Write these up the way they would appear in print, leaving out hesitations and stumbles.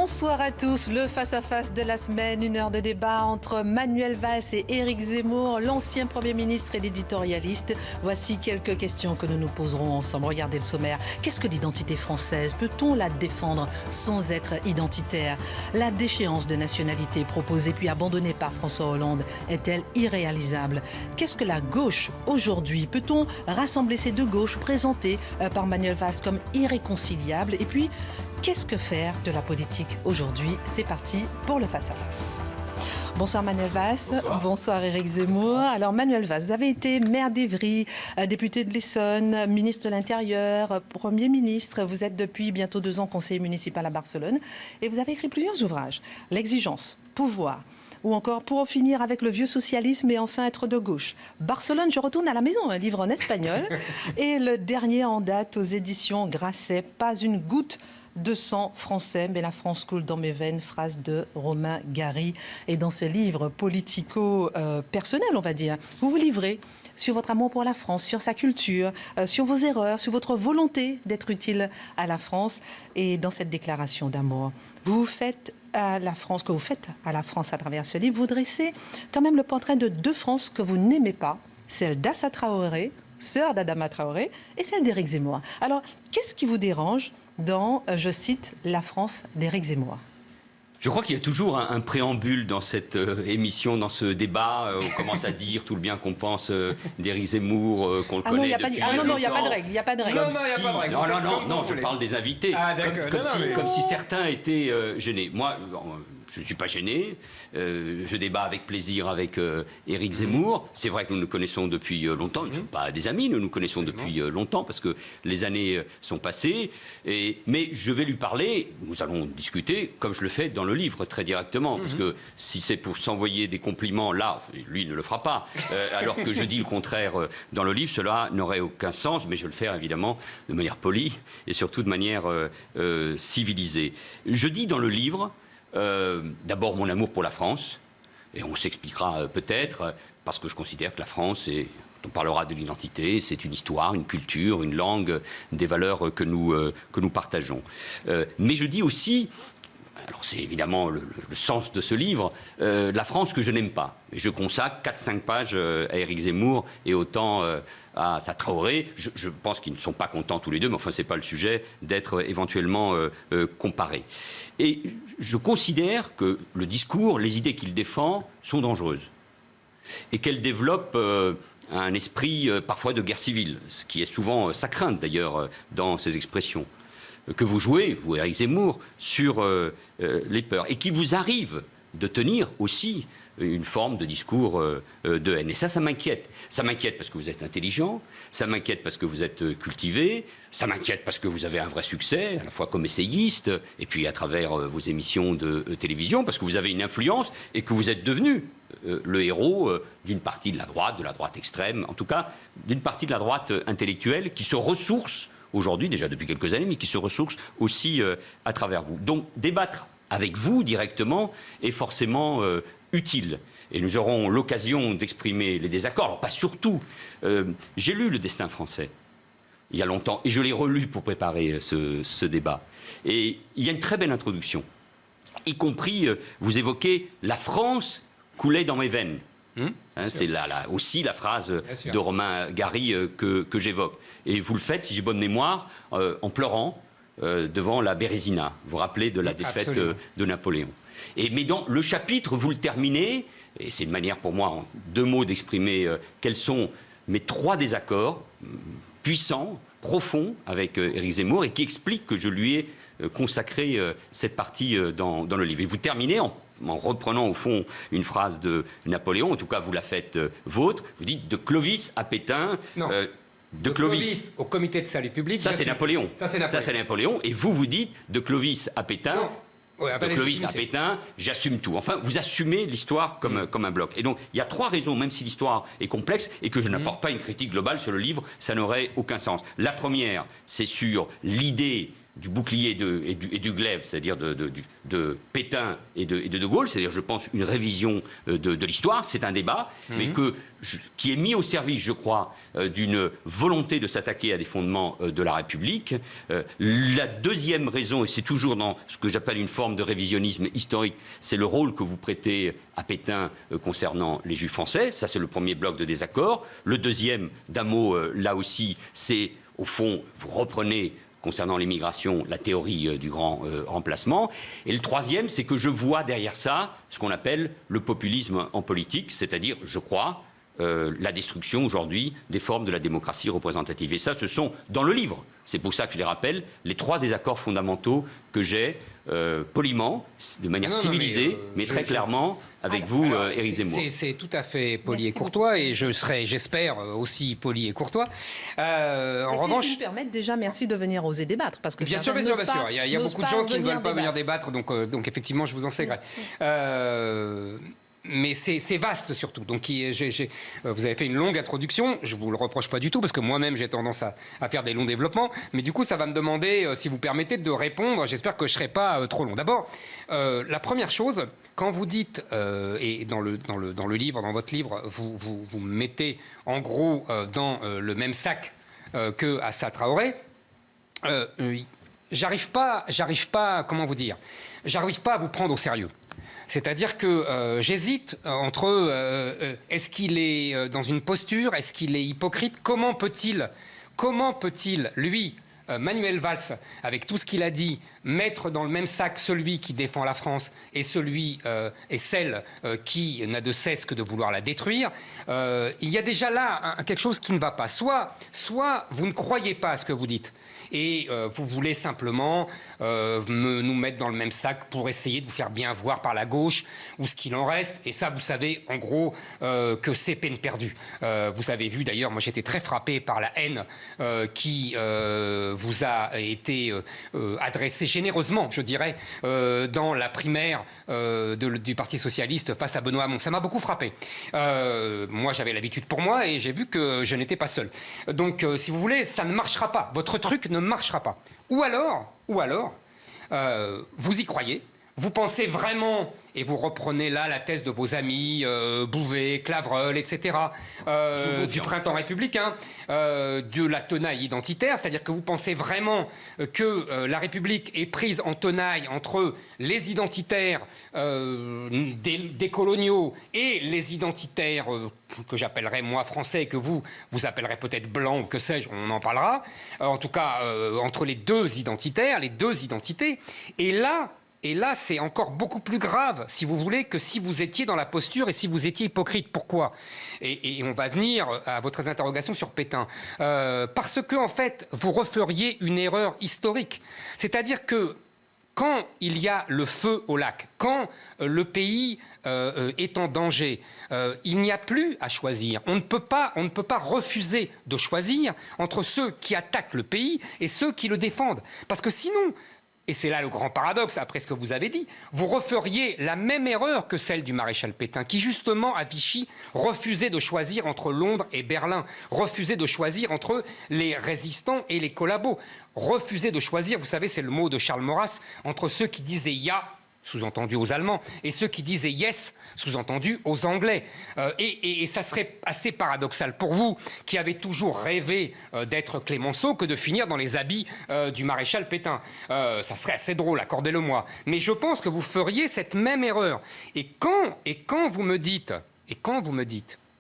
Bonsoir à tous, le face-à-face de la semaine, une heure de débat entre Manuel Valls et Éric Zemmour, l'ancien Premier ministre et l'éditorialiste. Voici quelques questions que nous nous poserons ensemble. Regardez le sommaire. Qu'est-ce que l'identité française? Peut-on la défendre sans être identitaire? La déchéance de nationalité proposée puis abandonnée par François Hollande est-elle irréalisable? Qu'est-ce que la gauche aujourd'hui? Peut-on rassembler ces deux gauches présentées par Manuel Valls comme irréconciliables? Et puis, qu'est-ce que faire de la politique aujourd'hui? C'est parti pour le face-à-face. Bonsoir Manuel Valls. Bonsoir Éric Zemmour. Alors Manuel Valls, vous avez été maire d'Évry, député de l'Essonne, ministre de l'Intérieur, Premier ministre. Vous êtes depuis bientôt 2 ans conseiller municipal à Barcelone et vous avez écrit plusieurs ouvrages. L'exigence, pouvoir, ou encore Pour en finir avec le vieux socialisme et enfin être de gauche. Barcelone, je retourne à la maison, un livre en espagnol. Et le dernier en date aux éditions Grasset, Pas une goutte de sang français, mais la France coule dans mes veines, phrase de Romain Gary. Et dans ce livre politico-personnel, on va dire, vous vous livrez sur votre amour pour la France, sur sa culture, sur vos erreurs, sur votre volonté d'être utile à la France. Et dans cette déclaration d'amour, vous faites à la France, que vous faites à la France à travers ce livre, vous dressez quand même le portrait de 2 Frances que vous n'aimez pas, celle d'Assa Traoré, sœur d'Adama Traoré, et celle d'Éric Zemmour. Alors, qu'est-ce qui vous dérange dans, je cite, la France d'Éric Zemmour? Je crois qu'il y a toujours un préambule dans cette émission, dans ce débat. On commence à dire tout le bien qu'on pense d'Éric Zemmour, qu'on le connaît depuis longtemps. Non, il n'y a pas de règle, il n'y a pas de règle. Non, je parle des invités. Comme si certains étaient gênés. Moi, je ne suis pas gêné. Je débat avec plaisir avec Éric Zemmour. C'est vrai que nous nous connaissons depuis longtemps. Nous ne sommes pas des amis, nous nous connaissons depuis longtemps parce que les années sont passées. Mais je vais lui parler, nous allons discuter, comme je le fais dans le livre, très directement. Parce que si c'est pour s'envoyer des compliments, là, lui ne le fera pas. Alors que je dis le contraire dans le livre, cela n'aurait aucun sens. Mais je vais le faire évidemment de manière polie et surtout de manière civilisée. Je dis dans le livre... d'abord mon amour pour la France, et on s'expliquera peut-être, parce que je considère que la France, on parlera de l'identité, c'est une histoire, une culture, une langue, des valeurs que nous partageons. Mais je dis aussi, alors c'est évidemment le sens de ce livre, la France que je n'aime pas. Et je consacre 4-5 pages à Éric Zemmour et autant à Assa Traoré. Je pense qu'ils ne sont pas contents tous les deux, mais enfin, ce n'est pas le sujet d'être éventuellement comparés. Et je considère que le discours, les idées qu'il défend sont dangereuses. Et qu'elles développent un esprit parfois de guerre civile, ce qui est souvent sa crainte d'ailleurs dans ces expressions. Que vous jouez, vous Éric Zemmour, sur les peurs. Et qu'il vous arrive de tenir aussi une forme de discours de haine. Et ça m'inquiète. Ça m'inquiète parce que vous êtes intelligent, ça m'inquiète parce que vous êtes cultivé, ça m'inquiète parce que vous avez un vrai succès, à la fois comme essayiste, et puis à travers vos émissions de télévision, parce que vous avez une influence et que vous êtes devenu le héros d'une partie de la droite extrême, en tout cas d'une partie de la droite intellectuelle qui se ressource aujourd'hui, déjà depuis quelques années, mais qui se ressource aussi à travers vous. Donc débattre avec vous directement est forcément utile. Et nous aurons l'occasion d'exprimer les désaccords. Alors pas surtout. J'ai lu Le Destin français il y a longtemps et je l'ai relu pour préparer ce débat. Et il y a une très belle introduction. Y compris, vous évoquez « La France coulait dans mes veines ». C'est aussi la phrase de Romain Gary que j'évoque. Et vous le faites, si j'ai bonne mémoire, en pleurant devant la Bérésina. Vous vous rappelez de la défaite de Napoléon. Mais dans le chapitre, vous le terminez, et c'est une manière pour moi, en 2 mots, d'exprimer quels sont mes 3 désaccords puissants, profonds, avec Éric Zemmour, et qui expliquent que je lui ai consacré cette partie dans le livre. Et vous terminez en reprenant au fond une phrase de Napoléon, en tout cas vous la faites vôtre, vous dites de Clovis à Pétain... De Clovis au comité de salut public. Ça, c'est Napoléon. Ça, c'est Napoléon. Et vous dites de Clovis à Pétain. De Clovis à Pétain, j'assume tout. Enfin, vous assumez l'histoire comme un bloc. Et donc, il y a 3 raisons, même si l'histoire est complexe et que je n'apporte pas une critique globale sur le livre, ça n'aurait aucun sens. La première, c'est sur l'idée du bouclier et du glaive, c'est-à-dire de Pétain et de Gaulle, c'est-à-dire, je pense, une révision de l'histoire, c'est un débat, mais qui est mis au service, je crois, d'une volonté de s'attaquer à des fondements de la République. La deuxième raison, et c'est toujours dans ce que j'appelle une forme de révisionnisme historique, c'est le rôle que vous prêtez à Pétain concernant les Juifs français. Ça, c'est le premier bloc de désaccord. Le deuxième, d'un mot, là aussi, c'est, au fond, vous reprenez concernant l'immigration, la théorie du grand remplacement. Et le troisième, c'est que je vois derrière ça ce qu'on appelle le populisme en politique, c'est-à-dire, je crois, la destruction aujourd'hui des formes de la démocratie représentative. Et ça, ce sont, dans le livre, c'est pour ça que je les rappelle, les 3 désaccords fondamentaux que j'ai, poliment, de manière civilisée, mais très clairement, avec vous, Éric Zemmour. C'est tout à fait poli et courtois, et je serai, j'espère, aussi poli et courtois. En revanche... Si je me permets, déjà, merci de venir oser débattre. Parce que bien sûr. Il y a beaucoup de gens qui ne veulent pas venir débattre, donc effectivement, je vous en sais gré. Mais c'est vaste surtout. Donc vous avez fait une longue introduction. Je ne vous le reproche pas du tout parce que moi-même j'ai tendance à faire des longs développements. Mais du coup, ça va me demander, si vous permettez, de répondre. J'espère que je ne serai pas trop long. D'abord, la première chose, quand vous dites, et dans le livre, dans votre livre, vous mettez en gros dans le même sac que Assa Traoré, j'arrive pas, comment vous dire, j'arrive pas à vous prendre au sérieux. C'est-à-dire que j'hésite entre est-ce qu'il est dans une posture, est-ce qu'il est hypocrite, comment peut-il, lui, Manuel Valls, avec tout ce qu'il a dit, mettre dans le même sac celui qui défend la France et celle qui n'a de cesse que de vouloir la détruire. Il y a déjà là quelque chose qui ne va pas. Soit vous ne croyez pas à ce que vous dites et vous voulez simplement nous mettre dans le même sac pour essayer de vous faire bien voir par la gauche ou ce qu'il en reste. Et ça, vous savez, en gros, que c'est peine perdue. Vous avez vu, d'ailleurs, moi j'étais très frappé par la haine qui vous a été adressée généreusement, je dirais, dans la primaire du Parti Socialiste face à Benoît Hamon. Ça m'a beaucoup frappé. Moi, j'avais l'habitude pour moi et j'ai vu que je n'étais pas seul. Donc, si vous voulez, ça ne marchera pas. Votre truc ne marchera pas. Ou alors, vous y croyez, vous pensez vraiment, et vous reprenez là la thèse de vos amis, Bouvet, Clavreul, etc., du printemps républicain, de la tenaille identitaire, c'est-à-dire que vous pensez vraiment que la République est prise en tenaille entre les identitaires des coloniaux et les identitaires que j'appellerais moi français, et que vous appellerez peut-être blanc, ou que sais-je, on en parlera, en tout cas entre les deux identitaires, les deux identités, et là, c'est encore beaucoup plus grave, si vous voulez, que si vous étiez dans la posture et si vous étiez hypocrite. Pourquoi ? Et on va venir à votre interrogation sur Pétain. Parce que, en fait, vous referiez une erreur historique. C'est-à-dire que quand il y a le feu au lac, quand le pays est en danger, il n'y a plus à choisir. On ne peut pas refuser de choisir entre ceux qui attaquent le pays et ceux qui le défendent. Parce que sinon... Et c'est là le grand paradoxe, après ce que vous avez dit, vous referiez la même erreur que celle du maréchal Pétain, qui justement, à Vichy, refusait de choisir entre Londres et Berlin, refusait de choisir entre les résistants et les collabos, refusait de choisir, vous savez, c'est le mot de Charles Maurras, entre ceux qui disaient « ya », sous-entendu aux Allemands, et ceux qui disaient « yes », sous-entendu aux Anglais. Et ça serait assez paradoxal pour vous, qui avez toujours rêvé d'être Clémenceau, que de finir dans les habits du maréchal Pétain. Ça serait assez drôle, accordez-le-moi. Mais je pense que vous feriez cette même erreur. Et quand vous me dites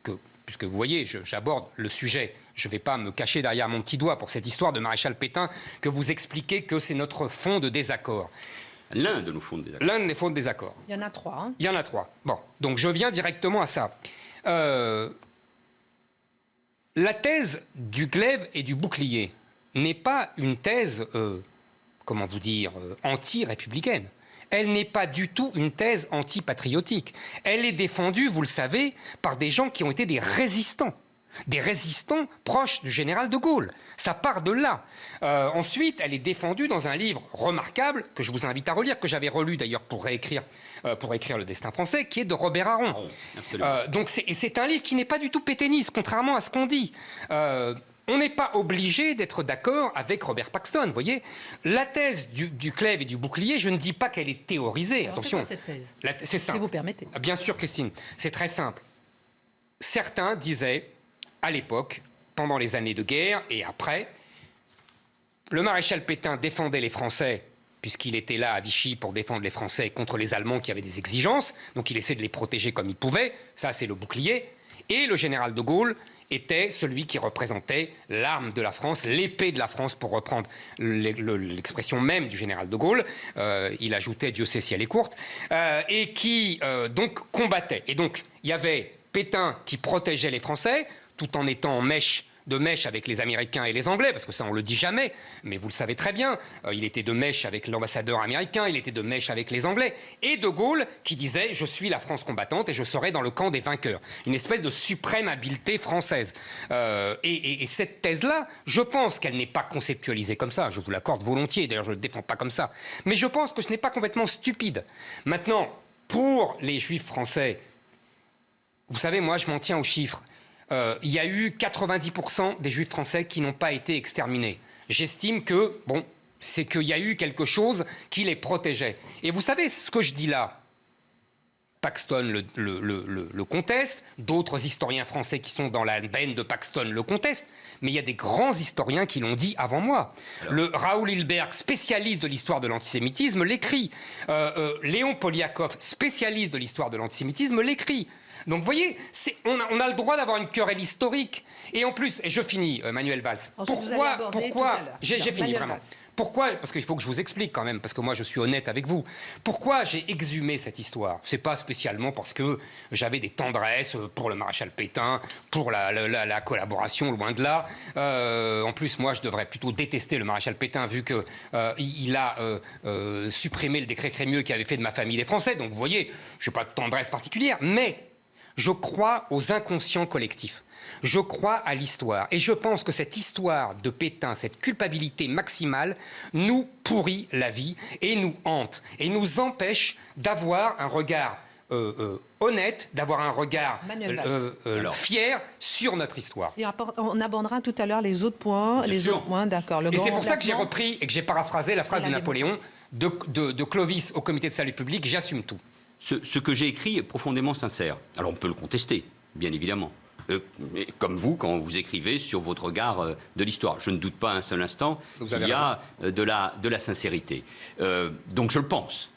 que, puisque vous voyez, j'aborde le sujet, je ne vais pas me cacher derrière mon petit doigt pour cette histoire de maréchal Pétain, que vous expliquez que c'est notre fond de désaccord. L'un de nos fonds de désaccord. L'un des fonds de désaccord. Il y en a 3. Hein. Il y en a 3. Bon, donc je viens directement à ça. La thèse du glaive et du bouclier n'est pas une thèse, comment vous dire, anti-républicaine. Elle n'est pas du tout une thèse anti-patriotique. Elle est défendue, vous le savez, par des gens qui ont été des résistants proches du général de Gaulle. Ça part de là. Ensuite, elle est défendue dans un livre remarquable, que je vous invite à relire, que j'avais relu d'ailleurs pour écrire Le Destin français, qui est de Robert Aron. Donc c'est un livre qui n'est pas du tout pétainiste, contrairement à ce qu'on dit. on n'est pas obligé d'être d'accord avec Robert Paxton, vous voyez. La thèse du glaive et du bouclier, je ne dis pas qu'elle est théorisée. Alors, attention. c'est quoi cette thèse ? C'est simple. Si vous permettez. Bien sûr, Christine, c'est très simple. Certains disaient, à l'époque, pendant les années de guerre et après, le maréchal Pétain défendait les Français, puisqu'il était là à Vichy pour défendre les Français contre les Allemands qui avaient des exigences, donc il essayait de les protéger comme il pouvait, ça c'est le bouclier, et le général de Gaulle était celui qui représentait l'arme de la France, l'épée de la France, pour reprendre l'expression même du général de Gaulle. Il ajoutait « Dieu sait si elle est courte », et qui donc combattait. Et donc, il y avait Pétain qui protégeait les Français, tout en étant en mèche avec les Américains et les Anglais, parce que ça, on le dit jamais, mais vous le savez très bien. Il était de mèche avec l'ambassadeur américain, il était de mèche avec les Anglais. Et de Gaulle qui disait « Je suis la France combattante et je serai dans le camp des vainqueurs ». Une espèce de suprême habileté française. Et cette thèse-là, je pense qu'elle n'est pas conceptualisée comme ça. Je vous l'accorde volontiers, d'ailleurs je ne le défends pas comme ça. Mais je pense que ce n'est pas complètement stupide. Maintenant, pour les Juifs français, vous savez, moi, je m'en tiens aux chiffres. Il y a eu 90% des Juifs français qui n'ont pas été exterminés. J'estime que, bon, c'est qu'il y a eu quelque chose qui les protégeait. Et vous savez ce que je dis là ? Paxton le conteste, d'autres historiens français qui sont dans la veine de Paxton le contestent, mais il y a des grands historiens qui l'ont dit avant moi. Le Raoul Hilberg, spécialiste de l'histoire de l'antisémitisme, l'écrit. Léon Poliakov, spécialiste de l'histoire de l'antisémitisme, l'écrit. Donc vous voyez, on a le droit d'avoir une querelle historique. Et en plus, et je finis, Manuel Valls. Pourquoi j'ai fini vraiment. Valls. Pourquoi ? Parce qu'il faut que je vous explique quand même, parce que moi je suis honnête avec vous. Pourquoi j'ai exhumé cette histoire ? C'est pas spécialement parce que j'avais des tendresses pour le maréchal Pétain, pour la collaboration, loin de là. En plus, moi je devrais plutôt détester le maréchal Pétain, vu qu'il a supprimé le décret Crémieux qui avait fait de ma famille des Français. Donc vous voyez, je n'ai pas de tendresse particulière, mais je crois aux inconscients collectifs. Je crois à l'histoire. Et je pense que cette histoire de Pétain, cette culpabilité maximale, nous pourrit la vie et nous hante. Et nous empêche d'avoir un regard honnête, d'avoir un regard fier sur notre histoire. Et on abordera tout à l'heure les autres points. D'accord. Et c'est pour ça que j'ai repris et que j'ai paraphrasé la phrase de Napoléon, de Clovis au comité de salut public, j'assume tout. Ce que j'ai écrit est profondément sincère. Alors on peut le contester, bien évidemment. Comme vous, quand vous écrivez sur votre regard de l'histoire. Je ne doute pas un seul instant qu'il y a de la sincérité. Donc je le pense.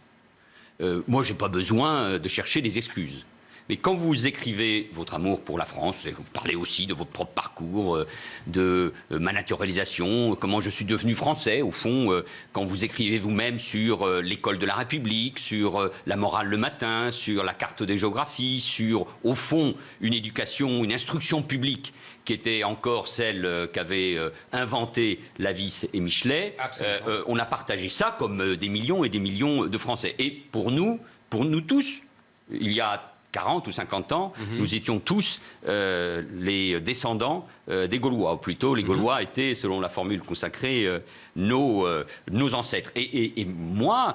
Moi, je n'ai pas besoin de chercher des excuses. Mais quand vous écrivez votre amour pour la France, vous parlez aussi de votre propre parcours, de ma naturalisation, comment je suis devenu français, au fond, quand vous écrivez vous-même sur l'école de la République, sur la morale le matin, sur la carte des géographies, sur, au fond, une éducation, une instruction publique qui était encore celle qu'avaient inventé Lavis et Michelet, on a partagé ça comme des millions et des millions de Français. Et pour nous tous, il y a 40 ou 50 ans, nous étions tous les descendants des Gaulois. Ou plutôt, les Gaulois étaient, selon la formule consacrée, nos ancêtres. Et moi,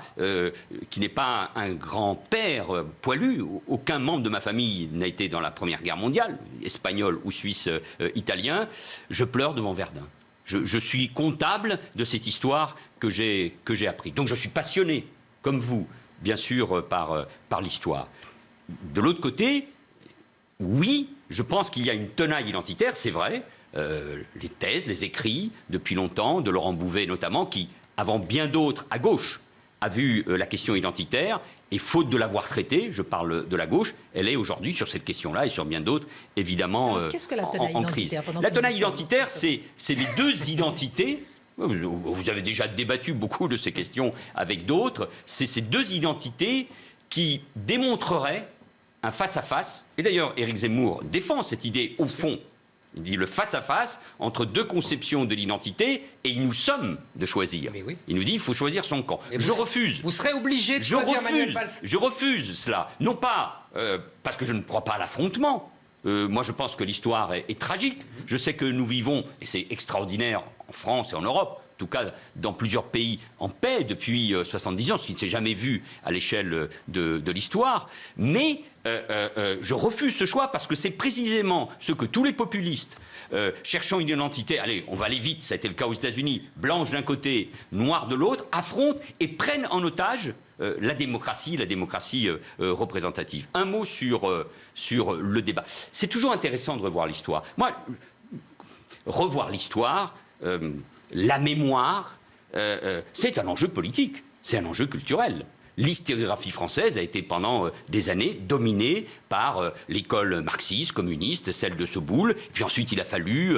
qui n'ai pas un grand-père poilu, aucun membre de ma famille n'a été dans la Première Guerre mondiale, espagnol ou suisse, italien, je pleure devant Verdun. Je suis comptable de cette histoire que j'ai appris. Donc je suis passionné, comme vous, bien sûr, par l'histoire. De l'autre côté, oui, je pense qu'il y a une tenaille identitaire, c'est vrai. Les thèses, les écrits, depuis longtemps, de Laurent Bouvet notamment, qui, avant bien d'autres, à gauche, a vu la question identitaire, et faute de l'avoir traitée, je parle de la gauche, elle est aujourd'hui, sur cette question-là, et sur bien d'autres, évidemment, en crise. La tenaille identitaire, c'est les deux identités. Vous avez déjà débattu beaucoup de ces questions avec d'autres. C'est ces deux identités qui démontreraient un face-à-face, et d'ailleurs Éric Zemmour défend cette idée au fond, il dit le face-à-face entre deux conceptions de l'identité, et il nous somme de choisir. Oui. Il nous dit il faut choisir son camp. Je refuse. Vous serez obligé de choisir Manuel Valls. Je refuse cela, non pas parce que je ne crois pas à l'affrontement. Moi je pense que l'histoire est tragique. Je sais que nous vivons, et c'est extraordinaire en France et en Europe, tout cas dans plusieurs pays, en paix depuis 70 ans, ce qui ne s'est jamais vu à l'échelle de l'histoire. Mais je refuse ce choix parce que c'est précisément ce que tous les populistes, cherchant une identité, allez, on va aller vite, ça a été le cas aux États-Unis, blanche d'un côté, noire de l'autre, affrontent et prennent en otage la démocratie représentative. Un mot sur le débat. C'est toujours intéressant de revoir l'histoire. Moi, revoir l'histoire, la mémoire, c'est un enjeu politique, c'est un enjeu culturel. L'historiographie française a été pendant des années dominée par l'école marxiste, communiste, celle de Soboul. Puis ensuite, il a fallu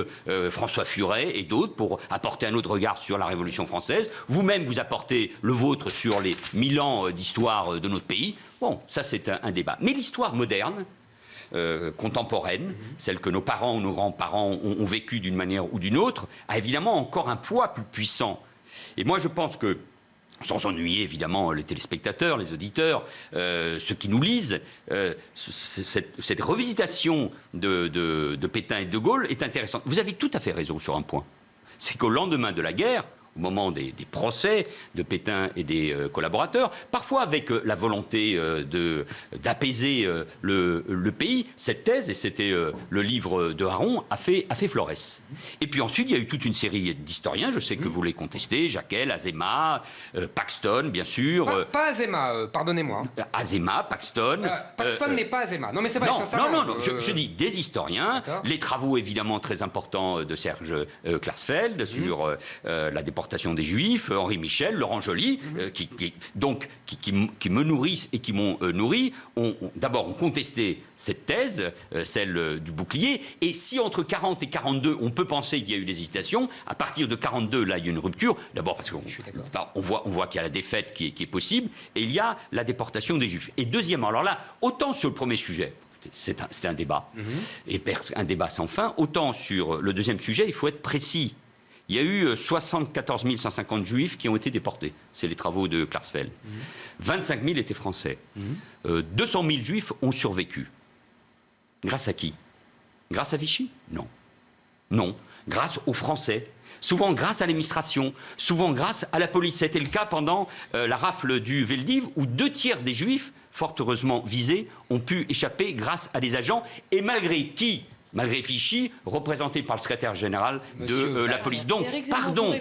François Furet et d'autres pour apporter un autre regard sur la Révolution française. Vous-même, vous apportez le vôtre sur les 1000 ans d'histoire de notre pays. Bon, ça, c'est un débat. Mais l'histoire moderne, contemporaine, celle que nos parents ou nos grands-parents ont vécue d'une manière ou d'une autre, a évidemment encore un poids plus puissant. Et moi, je pense que, sans ennuyer évidemment les téléspectateurs, les auditeurs, ceux qui nous lisent, cette revisitation de Pétain et de Gaulle est intéressante. Vous avez tout à fait raison sur un point. C'est qu'au lendemain de la guerre, au moment des procès de Pétain et des collaborateurs, parfois avec la volonté d'apaiser le pays, cette thèse, et c'était le livre de Haron, a fait florès. Et puis ensuite, il y a eu toute une série d'historiens, je sais que vous les contestez, Jacquel, Azéma, Paxton, bien sûr. Pas Azéma, pardonnez-moi. Azéma, Paxton. Paxton n'est pas Azéma. Non, mais c'est vrai, non, je dis des historiens, les travaux évidemment très importants de Serge Klarsfeld sur la déportation des Juifs, Henri Michel, Laurent Joly, qui me nourrissent et qui m'ont nourri, d'abord ont contesté cette thèse, celle du bouclier, et si entre 40 et 42, on peut penser qu'il y a eu des hésitations, à partir de 42, là, il y a une rupture, d'abord parce qu'on voit qu'il y a la défaite qui est possible, et il y a la déportation des Juifs. Et deuxièmement, alors là, autant sur le premier sujet, c'est un débat, et un débat sans fin, autant sur le deuxième sujet, il faut être précis. Il y a eu 74 150 Juifs qui ont été déportés. C'est les travaux de Klarsfeld. 25 000 étaient français. 200 000 Juifs ont survécu. Grâce à qui? Grâce à Vichy? Non. Non. Grâce aux Français. Souvent grâce à l'administration. Souvent grâce à la police. C'était le cas pendant la rafle du Veldiv, où 2 tiers des Juifs, fort heureusement visés, ont pu échapper grâce à des agents. Et malgré qui? Malgré Vichy, représenté par le secrétaire général de la police. Donc, pardon,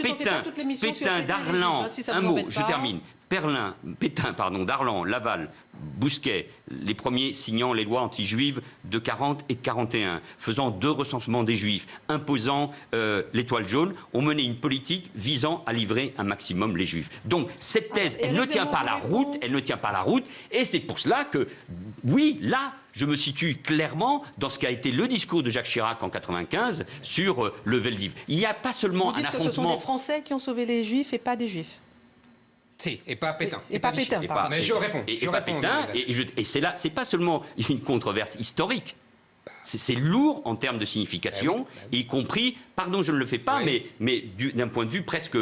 Pétain, Darlan, un mot, je termine. Pétain, Darlan, Laval, Bousquet, les premiers signant les lois anti-juives de 40 et de 41, faisant 2 recensements des Juifs, imposant l'étoile jaune, ont mené une politique visant à livrer un maximum les Juifs. Donc, cette thèse, elle ne tient pas la route, et c'est pour cela que, oui, là, je me situe clairement dans ce qu'a été le discours de Jacques Chirac en 95 sur le Veldiv. Il n'y a pas seulement un affrontement... que ce sont des Français qui ont sauvé les Juifs et pas des Juifs. Si, et pas Pétain. Et pas Pétain, pardon. Mais je réponds. Et c'est là, c'est pas seulement une controverse historique. C'est lourd en termes de signification, y compris, pardon, je ne le fais pas, mais d'un point de vue presque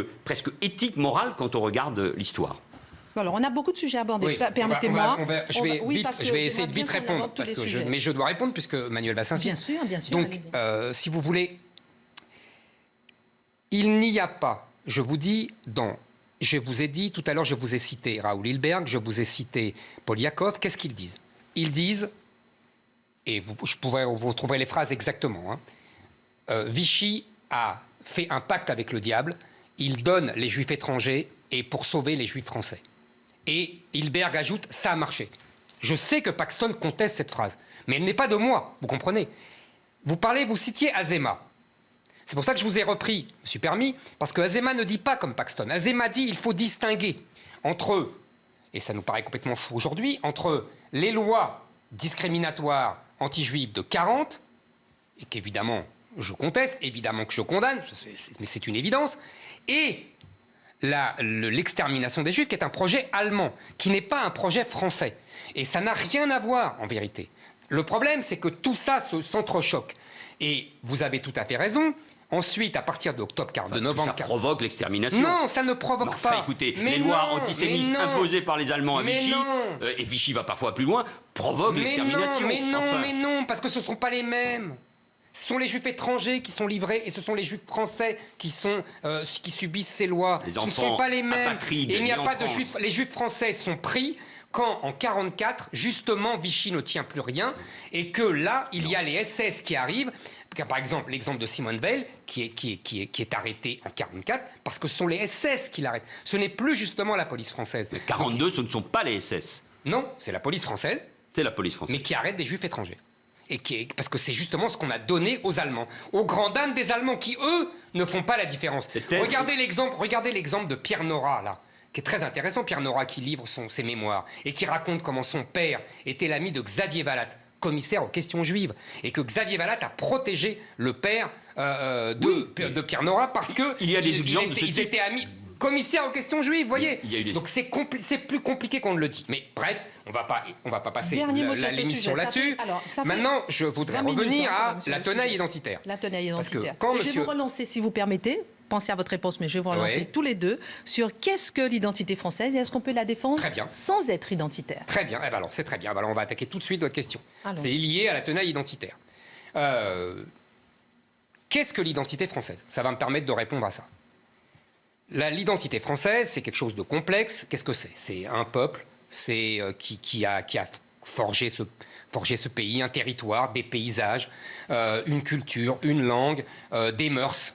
éthique, moral, quand on regarde l'histoire. Alors, on a beaucoup de sujets à aborder. Permettez-moi. Je vais essayer de vite répondre, mais je dois répondre puisque Manuel Valls insiste. Bien sûr. Donc, si vous voulez, il n'y a pas, je vous dis, je vous ai dit tout à l'heure, je vous ai cité Raoul Hilberg, je vous ai cité Poliakov. Qu'est-ce qu'ils disent? Ils disent, et vous trouverez les phrases exactement, Vichy a fait un pacte avec le diable, il donne les Juifs étrangers et pour sauver les Juifs français. Et Hilberg ajoute, ça a marché. Je sais que Paxton conteste cette phrase, mais elle n'est pas de moi, vous comprenez? Vous citiez Azéma. C'est pour ça que je vous ai repris, je me suis permis, parce que Azéma ne dit pas comme Paxton. Azéma dit il faut distinguer entre, et ça nous paraît complètement fou aujourd'hui, entre les lois discriminatoires anti-juives de 40, et qu'évidemment je conteste, évidemment que je condamne, mais c'est une évidence, et l'extermination des Juifs, qui est un projet allemand, qui n'est pas un projet français. Et ça n'a rien à voir, en vérité. Le problème, c'est que tout ça s'entrechoque. Et vous avez tout à fait raison. Ensuite, à partir d'octobre, de novembre... Ça provoque l'extermination. Non, ça ne provoque pas. Écoutez, les lois antisémites imposées par les Allemands à Vichy, et Vichy va parfois plus loin, provoquent l'extermination. Mais non, parce que ce ne sont pas les mêmes. Ce sont les juifs étrangers qui sont livrés et ce sont les juifs français qui subissent ces lois. Ce ne sont pas les mêmes. Et il n'y a pas de juifs. Les juifs français sont pris quand, en 1944, justement, Vichy ne tient plus rien et que là, il y a les SS qui arrivent. Par exemple, l'exemple de Simone Veil, qui est arrêtée en 1944, parce que ce sont les SS qui l'arrêtent. Ce n'est plus justement la police française. Mais 1942, ce ne sont pas les SS. Non, c'est la police française. C'est la police française. Mais qui arrête des juifs étrangers. Parce que c'est justement ce qu'on a donné aux Allemands. Aux grands dames des Allemands qui, eux, ne font pas la différence. Regardez l'exemple de Pierre Nora, là, qui est très intéressant. Pierre Nora qui livre ses mémoires et qui raconte comment son père était l'ami de Xavier Vallat, commissaire aux questions juives, et que Xavier Vallat a protégé le père de Pierre Nora parce que ils étaient amis. Commissaire aux questions juives, vous voyez. Donc c'est plus compliqué qu'on ne le dit. Mais bref, on va pas passer l'émission là-dessus. Maintenant, je voudrais revenir à la tenaille identitaire. La tenaille identitaire. Je vais vous relancer, si vous permettez. Pensez à votre réponse, mais je vais vous relancer tous les deux sur qu'est-ce que l'identité française et est-ce qu'on peut la défendre sans être identitaire. Très bien. Eh ben alors, c'est très bien. Alors, on va attaquer tout de suite votre question. C'est lié à la tenaille identitaire. Qu'est-ce que l'identité française? Ça va me permettre de répondre à ça. L'identité française, c'est quelque chose de complexe. Qu'est-ce que c'est? C'est un peuple qui a forgé ce pays, un territoire, des paysages, une culture, une langue, des mœurs.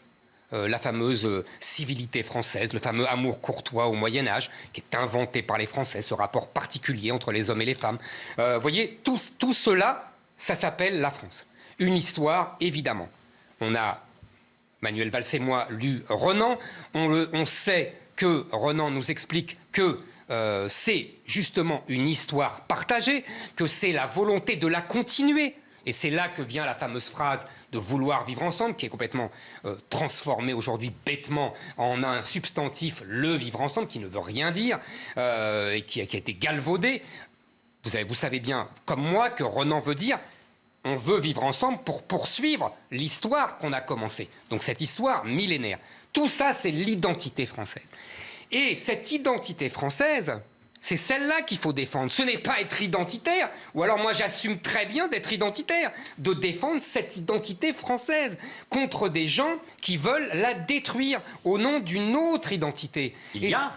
La fameuse civilité française, le fameux amour courtois au Moyen-Âge, qui est inventé par les Français, ce rapport particulier entre les hommes et les femmes. Vous voyez, tout cela, ça s'appelle la France. Une histoire, évidemment. On a, Manuel Valls et moi, lu Renan. On sait que Renan nous explique que c'est justement une histoire partagée, que c'est la volonté de la continuer. Et c'est là que vient la fameuse phrase de vouloir vivre ensemble, qui est complètement transformée aujourd'hui bêtement en un substantif, le vivre ensemble, qui ne veut rien dire, et qui a été galvaudé. Vous savez bien, comme moi, que Renan veut dire on veut vivre ensemble pour poursuivre l'histoire qu'on a commencée. Donc cette histoire millénaire. Tout ça, c'est l'identité française. Et cette identité française, c'est celle-là qu'il faut défendre. Ce n'est pas être identitaire, ou alors moi j'assume très bien d'être identitaire, de défendre cette identité française contre des gens qui veulent la détruire au nom d'une autre identité. Il y a,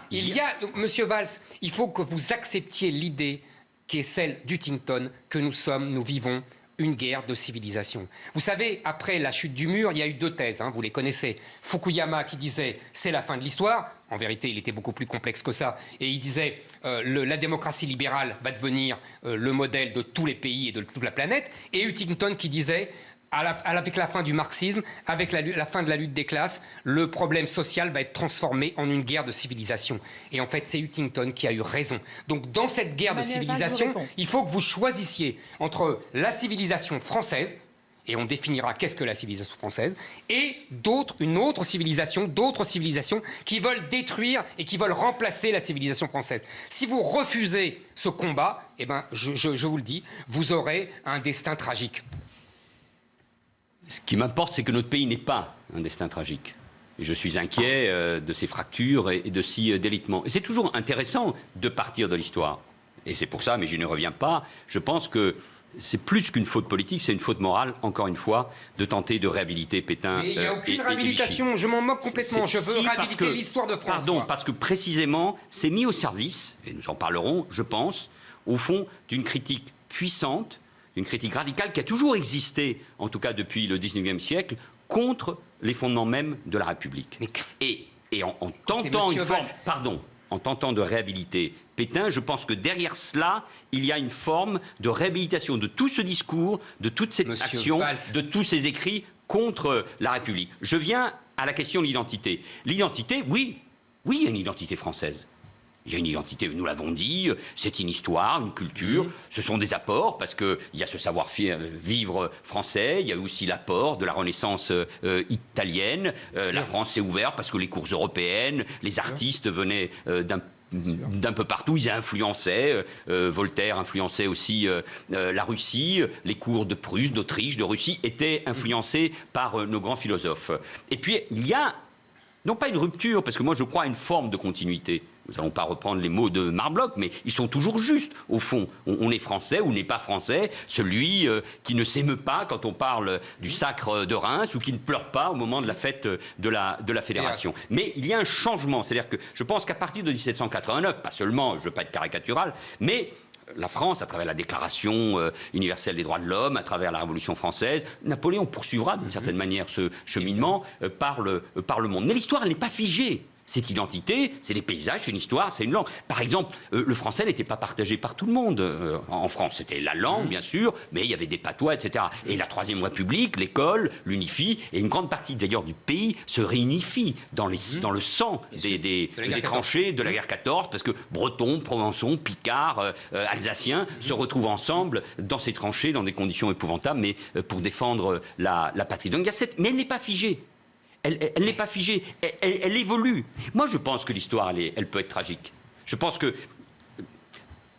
Monsieur Valls, il faut que vous acceptiez l'idée qui est celle d'Huntington, que nous vivons une guerre de civilisation. Vous savez, après la chute du mur, il y a eu deux thèses, vous les connaissez. Fukuyama qui disait « c'est la fin de l'histoire ». En vérité, il était beaucoup plus complexe que ça. Et il disait la démocratie libérale va devenir le modèle de tous les pays et de toute la planète. Et Huntington qui disait avec la fin du marxisme, avec la fin de la lutte des classes, le problème social va être transformé en une guerre de civilisation. Et en fait, c'est Huntington qui a eu raison. Donc, dans cette guerre de civilisation, il faut que vous choisissiez entre la civilisation française, et on définira qu'est-ce que la civilisation française, et une autre civilisation, d'autres civilisations qui veulent détruire et qui veulent remplacer la civilisation française. Si vous refusez ce combat, eh ben, je vous le dis, vous aurez un destin tragique. Ce qui m'importe, c'est que notre pays n'est pas un destin tragique. Et je suis inquiet de ces fractures et de ces délitements. Et c'est toujours intéressant de partir de l'histoire. Et c'est pour ça, mais je ne reviens pas, je pense que c'est plus qu'une faute politique, c'est une faute morale, encore une fois, de tenter de réhabiliter Pétain. Mais il n'y a aucune réhabilitation, je m'en moque complètement. Je veux réhabiliter l'histoire de France. Pardon, parce que précisément, c'est mis au service, et nous en parlerons, je pense, au fond, d'une critique puissante, une critique radicale qui a toujours existé, en tout cas depuis le XIXe siècle, contre les fondements même de la République. Et en tentant une forme... Pardon, en tentant de réhabiliter Pétain, je pense que derrière cela, il y a une forme de réhabilitation de tout ce discours, de toute cette action, de tous ces écrits contre la République. Je viens à la question de l'identité. L'identité, oui, il y a une identité française. Il y a une identité, nous l'avons dit, c'est une histoire, une culture, ce sont des apports, parce qu'il y a ce savoir-vivre français, il y a aussi l'apport de la Renaissance italienne, la France s'est ouverte parce que les cours européennes, les artistes venaient d'un peu partout, ils influençaient, Voltaire influençait aussi la Russie, les cours de Prusse, d'Autriche, de Russie étaient influencés par nos grands philosophes. Et puis il y a, non pas une rupture, parce que moi je crois à une forme de continuité, nous n'allons pas reprendre les mots de Marbloch, mais ils sont toujours justes, au fond. On est français ou n'est pas français, celui qui ne s'émeut pas quand on parle du sacre de Reims ou qui ne pleure pas au moment de la fête de la Fédération. Mais il y a un changement, c'est-à-dire que je pense qu'à partir de 1789, pas seulement, je ne veux pas être caricatural, mais la France, à travers la Déclaration universelle des droits de l'homme, à travers la Révolution française, Napoléon poursuivra d'une certaine manière ce cheminement par le monde. Mais l'histoire, elle n'est pas figée. Cette identité, c'est les paysages, c'est une histoire, c'est une langue. Par exemple, le français n'était pas partagé par tout le monde en France. C'était la langue, bien sûr, mais il y avait des patois, etc. Et la Troisième République, l'école, l'unifie, et une grande partie d'ailleurs du pays se réunifie dans le sang des tranchées de la guerre 14, parce que Bretons, Provençaux, Picards, Alsaciens se retrouvent ensemble dans ces tranchées, dans des conditions épouvantables, mais pour défendre la patrie. Donc il y a cette... Mais elle n'est pas figée. Elle n'est pas figée, elle évolue. Moi, je pense que l'histoire, elle peut être tragique. Je pense que,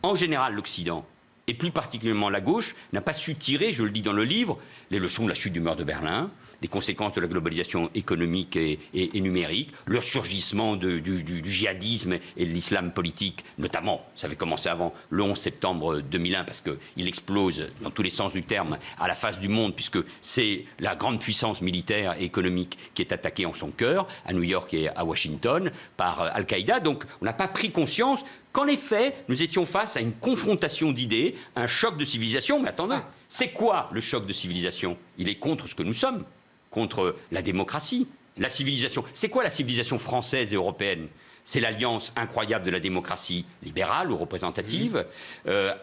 en général, l'Occident, et plus particulièrement la gauche, n'a pas su tirer, je le dis dans le livre, les leçons de la chute du mur de Berlin, des conséquences de la globalisation économique et numérique, le surgissement du djihadisme et de l'islam politique, notamment, ça avait commencé avant le 11 septembre 2001, parce qu'il explose dans tous les sens du terme à la face du monde, puisque c'est la grande puissance militaire et économique qui est attaquée en son cœur, à New York et à Washington, par Al-Qaïda. Donc on n'a pas pris conscience qu'en effet, nous étions face à une confrontation d'idées, un choc de civilisation. Mais attendez, c'est quoi le choc de civilisation? Il est contre ce que nous sommes, contre la démocratie, la civilisation. C'est quoi la civilisation française et européenne? C'est l'alliance incroyable de la démocratie libérale ou représentative,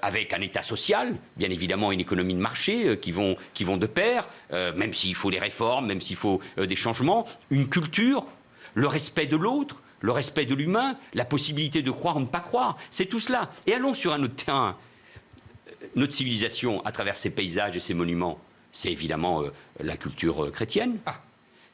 avec un État social, bien évidemment une économie de marché qui vont de pair, même s'il faut des réformes, même s'il faut des changements, une culture, le respect de l'autre, le respect de l'humain, la possibilité de croire ou ne pas croire. C'est tout cela. Et allons sur un autre terrain. Notre civilisation, à travers ses paysages et ses monuments, c'est évidemment la culture chrétienne.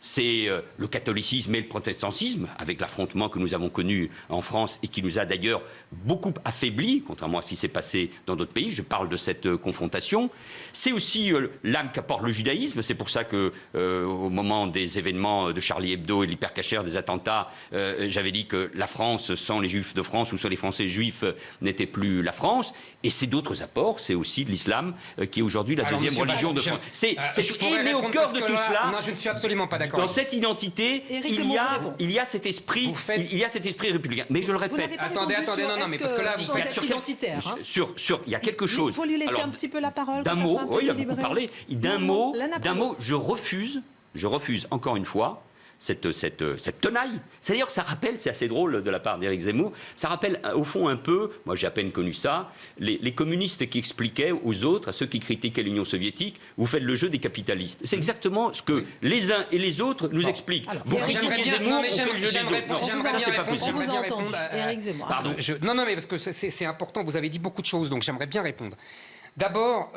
C'est le catholicisme et le protestantisme, avec l'affrontement que nous avons connu en France et qui nous a d'ailleurs beaucoup affaiblis, contrairement à ce qui s'est passé dans d'autres pays. Je parle de cette confrontation. C'est aussi l'âme qu'apporte le judaïsme. C'est pour ça que, au moment des événements de Charlie Hebdo et de l'hypercachère des attentats, j'avais dit que la France, sans les Juifs de France ou sans les Français juifs, n'était plus la France. Et c'est d'autres apports. C'est aussi de l'islam, qui est aujourd'hui la deuxième religion de France. Mais au cœur de tout cela... Non, je ne suis absolument pas d'accord. Dans cette identité, il y a cet esprit, républicain. Mais je le répète. Attendez, non, mais parce que là, vous êtes identitaire. Il y a quelque chose. Il faut lui laisser un petit peu la parole. D'un mot, oui, il a beaucoup parlé. D'un mot, je refuse, encore une fois, cette tenaille. C'est-à-dire que ça rappelle, c'est assez drôle de la part d'Éric Zemmour, ça rappelle au fond un peu, moi j'ai à peine connu ça, les communistes qui expliquaient aux autres, à ceux qui critiquaient l'Union soviétique, vous faites le jeu des capitalistes. C'est exactement ce que les uns et les autres nous expliquent. Vous critiquez Zemmour, on fait le jeu des autres. Non, ça c'est pas possible. On vous entend, Éric Zemmour. Pardon. Non, mais parce que c'est important, vous avez dit beaucoup de choses, donc j'aimerais bien répondre. D'abord,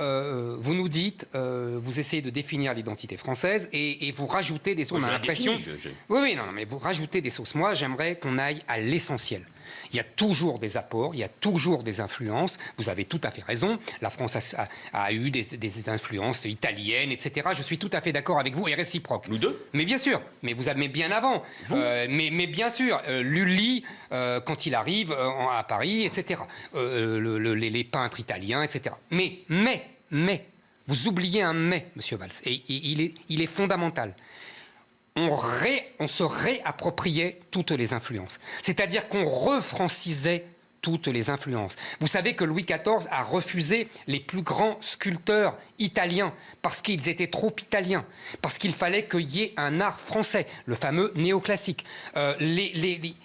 vous nous dites, vous essayez de définir l'identité française et vous rajoutez des sauces. On a l'impression. Oui, non, mais vous rajoutez des sauces. Moi, j'aimerais qu'on aille à l'essentiel. Il y a toujours des apports, il y a toujours des influences. Vous avez tout à fait raison. La France a eu des influences italiennes, etc. Je suis tout à fait d'accord avec vous et réciproque. Nous deux. Mais bien sûr, mais vous avez bien avant. Mais bien sûr, Lully, quand il arrive à Paris, etc. Les peintres italiens, etc. Mais, vous oubliez un mais, Monsieur Valls, et il est fondamental. On se réappropriait toutes les influences. C'est-à-dire qu'on refrancisait toutes les influences. Vous savez que Louis XIV a refusé les plus grands sculpteurs italiens parce qu'ils étaient trop italiens, parce qu'il fallait qu'il y ait un art français, le fameux néoclassique. Il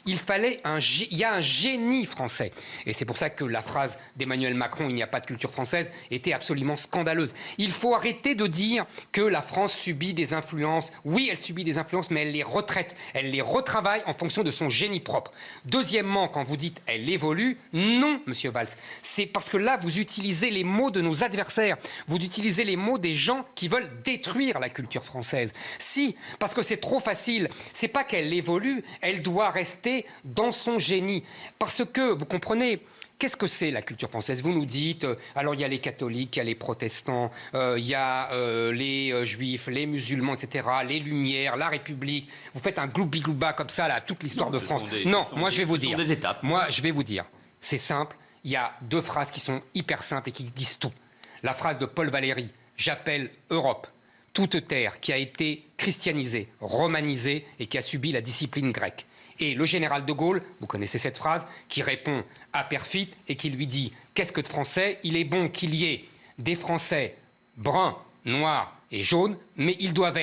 y a un génie français. Et c'est pour ça que la phrase d'Emmanuel Macron, il n'y a pas de culture française, était absolument scandaleuse. Il faut arrêter de dire que la France subit des influences. Oui, elle subit des influences, mais elle les retraite, elle les retravaille en fonction de son génie propre. Deuxièmement, quand vous dites « elle évolue », non, Monsieur Valls. C'est parce que là, vous utilisez les mots de nos adversaires. Vous utilisez les mots des gens qui veulent détruire la culture française. Si, parce que c'est trop facile. C'est pas qu'elle évolue, elle doit rester dans son génie. Parce que, vous comprenez, Qu'est-ce que c'est la culture française? Vous nous dites, alors il y a les catholiques, il y a les protestants, il y a les juifs, les musulmans, etc., les Lumières, la République. Vous faites un gloubi-glouba comme ça, là, toute l'histoire de France. Non, moi je vais vous dire. Ce sont des étapes. Moi je vais vous dire, c'est simple, il y a 2 phrases qui sont hyper simples et qui disent tout. La phrase de Paul Valéry, j'appelle Europe toute terre qui a été christianisée, romanisée et qui a subi la discipline grecque. Et le général de Gaulle, vous connaissez cette phrase, qui répond à Perfit et qui lui dit « Qu'est-ce que de Français? Il est bon qu'il y ait des Français bruns, noirs et jaunes, mais ils doivent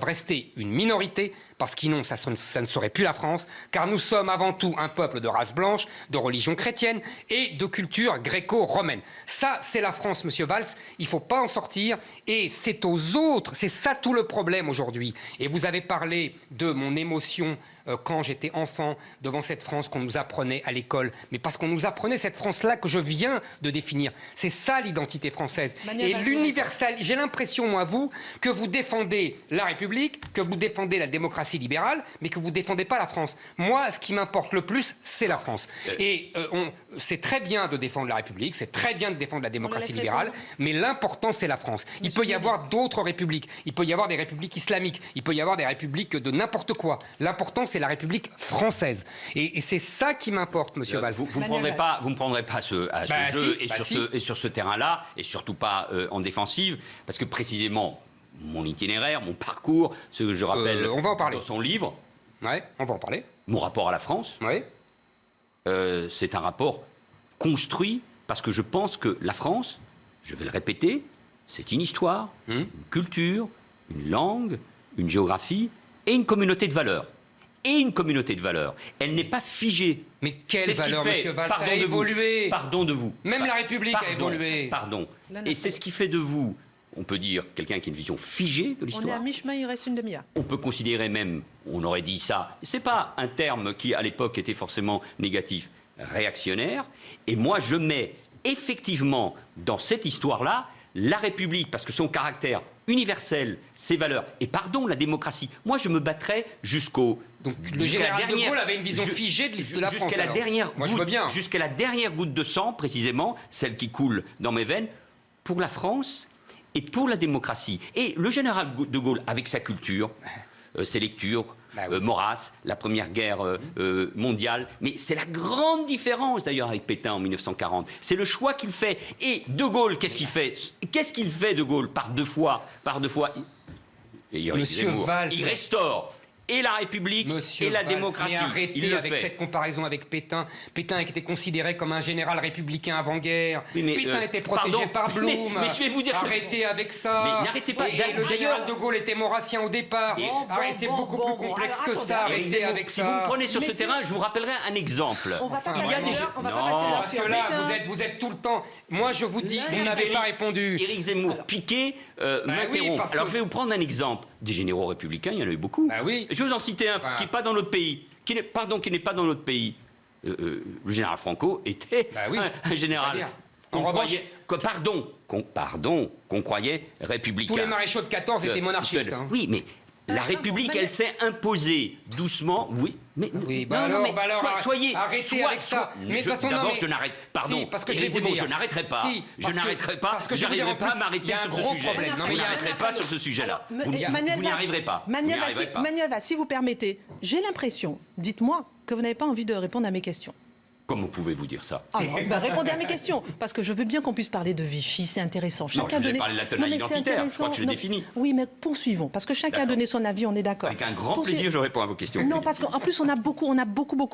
rester une minorité, parce que sinon ça ne serait plus la France, car nous sommes avant tout un peuple de race blanche, de religion chrétienne et de culture gréco-romaine. Ça, c'est la France, monsieur Valls, il ne faut pas en sortir, et c'est aux autres, c'est ça tout le problème aujourd'hui. Et vous avez parlé de mon émotion quand j'étais enfant devant cette France qu'on nous apprenait à l'école, mais parce qu'on nous apprenait cette France-là que je viens de définir. C'est ça l'identité française. Et l'universal, j'ai l'impression, moi, vous, que vous défendez la République, que vous défendez la démocratie libérale, mais que vous ne défendez pas la France. Moi, ce qui m'importe le plus, c'est la France. Et c'est très bien de défendre la République, c'est très bien de défendre la démocratie libérale, mais l'important, c'est la France. Il peut y avoir d'autres républiques. Il peut y avoir des républiques islamiques. Il peut y avoir des républiques de n'importe quoi. L'important, c'est la République française. Et c'est ça qui m'importe, monsieur Valls. Vous ne me prendrez pas à ce jeu et sur ce terrain-là, et surtout pas en défensive, parce que précisément, mon itinéraire, mon parcours, ce que je rappelle dans son livre. Ouais, on va en parler. Mon rapport à la France. Ouais. C'est un rapport construit parce que je pense que la France, je vais le répéter, c'est une histoire, une culture, une langue, une géographie et une communauté de valeurs. Elle n'est pas figée. Mais quelle valeur, monsieur Valls, a évolué. Pardon de vous. Même la République a évolué. Pardon. Et c'est ce qui fait de vous, on peut dire, quelqu'un qui a une vision figée de l'histoire. On est à mi-chemin, il reste une demi-heure. On peut considérer même, on aurait dit ça, c'est pas un terme qui à l'époque était forcément négatif, réactionnaire. Et moi je mets effectivement dans cette histoire-là la République, parce que son caractère universel, ses valeurs, et pardon, la démocratie. Moi je me battrais jusqu'au... Donc le général de Gaulle avait une vision figée de la France. Jusqu'à la dernière goutte de sang, précisément, celle qui coule dans mes veines, pour la France et pour la démocratie. Et le général de Gaulle, avec sa culture, ses lectures, Maurras, la Première Guerre mondiale, mais c'est la grande différence d'ailleurs avec Pétain en 1940. C'est le choix qu'il fait. Et de Gaulle, qu'est-ce qu'il fait? Qu'est-ce qu'il fait de Gaulle par deux fois Monsieur Valls, il restaure et la République et la démocratie. Mais arrêtez avec cette comparaison avec Pétain. Pétain était considéré comme un général républicain avant-guerre. Pétain était protégé par Blum. Mais je vais vous dire... Arrêtez avec ça. Mais n'arrêtez pas. Et le général de Gaulle était maurassien au départ. C'est beaucoup plus complexe que ça. Arrêtez avec ça. Si vous me prenez sur ce terrain, je vous rappellerai un exemple. On va pas passer l'heure. Parce que là, vous êtes tout le temps... Moi, je vous dis, vous n'avez pas répondu. Éric Zemmour, Piquet, m'interrompt. Alors, je vais vous prendre un exemple. Des généraux républicains, il y en a eu beaucoup. Je vais vous en citer un qui n'est pas dans notre pays. Qui n'est pas dans notre pays. Le général Franco était un général qu'on croyait républicain. Tous les maréchaux de 14 étaient monarchistes. Oui, mais la République, elle s'est imposée doucement. Soyez... Arrêtez avec ça. D'abord, je n'arrête... Pardon, parce que je vais vous dire... Je n'arrêterai pas. Parce que j'arriverai pas à m'arrêter sur ce sujet. Je n'arrêterai pas sur ce sujet-là. Vous n'y arriverez pas. Manuel Valls, si vous permettez, j'ai l'impression, dites-moi, que vous n'avez pas envie de répondre à mes questions. Comment pouvez-vous dire ça? Alors, répondez à mes questions, parce que je veux bien qu'on puisse parler de Vichy, c'est intéressant. Non, je vous ai parlé de la tenaille identitaire, je crois que je l'ai défini. Oui, mais poursuivons, parce que chacun a donné son avis, on est d'accord. Avec un grand plaisir, je réponds à vos questions. Non, parce qu'en plus, on a beaucoup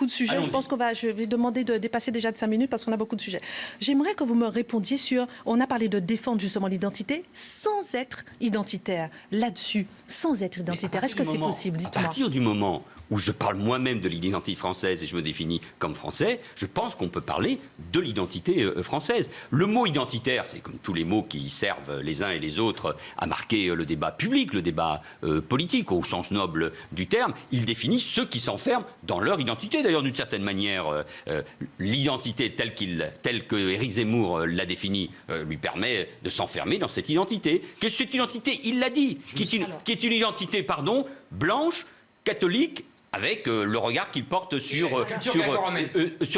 de sujets. Je pense je vais demander de dépasser déjà de 5 minutes, parce qu'on a beaucoup de sujets. J'aimerais que vous me répondiez sur, on a parlé de défendre justement l'identité, sans être identitaire, là-dessus, sans être identitaire. Est-ce que c'est possible? Dites-moi. À partir du moment où je parle moi-même de l'identité française et je me définis comme français, je pense qu'on peut parler de l'identité française. Le mot identitaire, c'est comme tous les mots qui servent les uns et les autres à marquer le débat public, le débat politique, au sens noble du terme. Il définit ceux qui s'enferment dans leur identité. D'ailleurs, d'une certaine manière, l'identité telle que Éric Zemmour l'a définie lui permet de s'enfermer dans cette identité. Que cette identité, il l'a dit, qui est une identité, blanche, catholique, avec le regard qu'il porte sur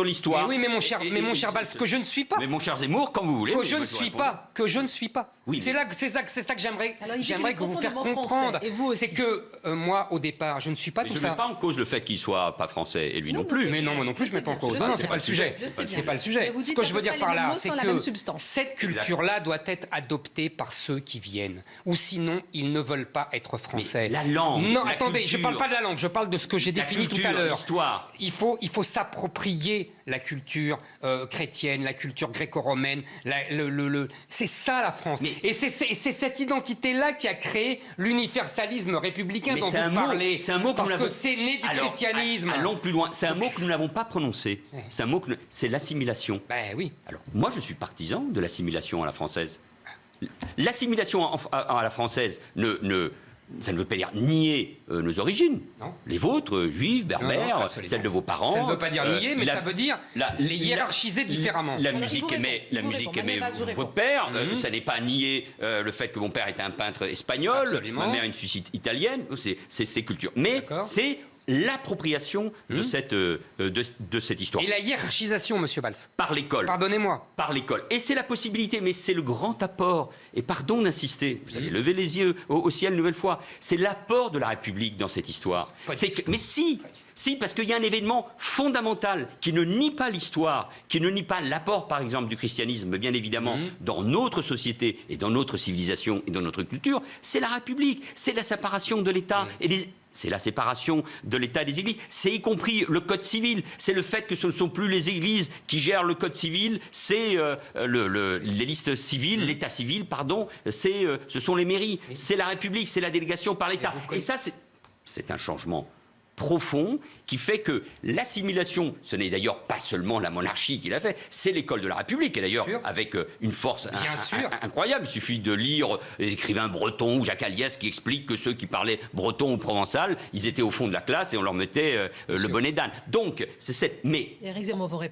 l'histoire. Mais oui, mais mon cher Valls, que je ne suis pas. Mais mon cher Zemmour, quand vous voulez. Que je ne suis pas. Oui, c'est ça que j'aimerais que vous faire comprendre. C'est que moi, au départ, je ne suis pas tout ça. Je ne mets pas en cause le fait qu'il soit pas français et lui non plus. Mais non, moi non plus, je ne mets pas en cause. Non, c'est pas le sujet. C'est pas le sujet. Ce que je veux dire par là, c'est que cette culture-là doit être adoptée par ceux qui viennent. Ou sinon, ils ne veulent pas être français. Mais la langue. Non, attendez, je ne parle pas de la langue, je parle de ce que j'ai défini tout à l'heure. L'histoire. Il faut s'approprier la culture chrétienne, la culture gréco-romaine. C'est ça la France. Et c'est cette identité-là qui a créé l'universalisme républicain dont vous parlez. C'est un mot parce que c'est né du christianisme. Allons plus loin. C'est un mot que nous n'avons pas prononcé. C'est un mot c'est l'assimilation. Ben oui. Alors, moi, je suis partisan de l'assimilation à la française. L'assimilation à la française ça ne veut pas dire nier nos origines. Non. Les vôtres, juifs, berbères, celles de vos parents. Ça ne veut pas dire nier, mais ça veut dire les hiérarchiser différemment. La musique aimait votre père. Ça n'est pas nier le fait que mon père était un peintre espagnol, ma mère une suicide italienne. C'est culture. Mais c'est l'appropriation de cette histoire. Et la hiérarchisation, monsieur Valls. Par l'école. Pardonnez-moi. Par l'école. Et c'est la possibilité, mais c'est le grand apport. Et pardon d'insister, vous allez lever les yeux au ciel une nouvelle fois. C'est l'apport de la République dans cette histoire. Mais si, parce qu'il y a un événement fondamental qui ne nie pas l'histoire, qui ne nie pas l'apport, par exemple, du christianisme, bien évidemment, dans notre société et dans notre civilisation et dans notre culture, c'est la République, c'est la séparation de l'État c'est la séparation de l'État et des églises. C'est y compris le Code civil. C'est le fait que ce ne sont plus les églises qui gèrent le Code civil, c'est les listes civiles, l'État civil, pardon. Ce sont les mairies. C'est la République, c'est la délégation par l'État. Et ça, c'est un changement profond qui fait que l'assimilation, ce n'est d'ailleurs pas seulement la monarchie qui l'a fait, c'est l'école de la République, et d'ailleurs avec une force incroyable. Il suffit de lire les écrivains bretons ou Jacques Aliès qui expliquent que ceux qui parlaient breton ou provençal, ils étaient au fond de la classe et on leur mettait le bonnet d'âne. Donc, c'est cette... Mais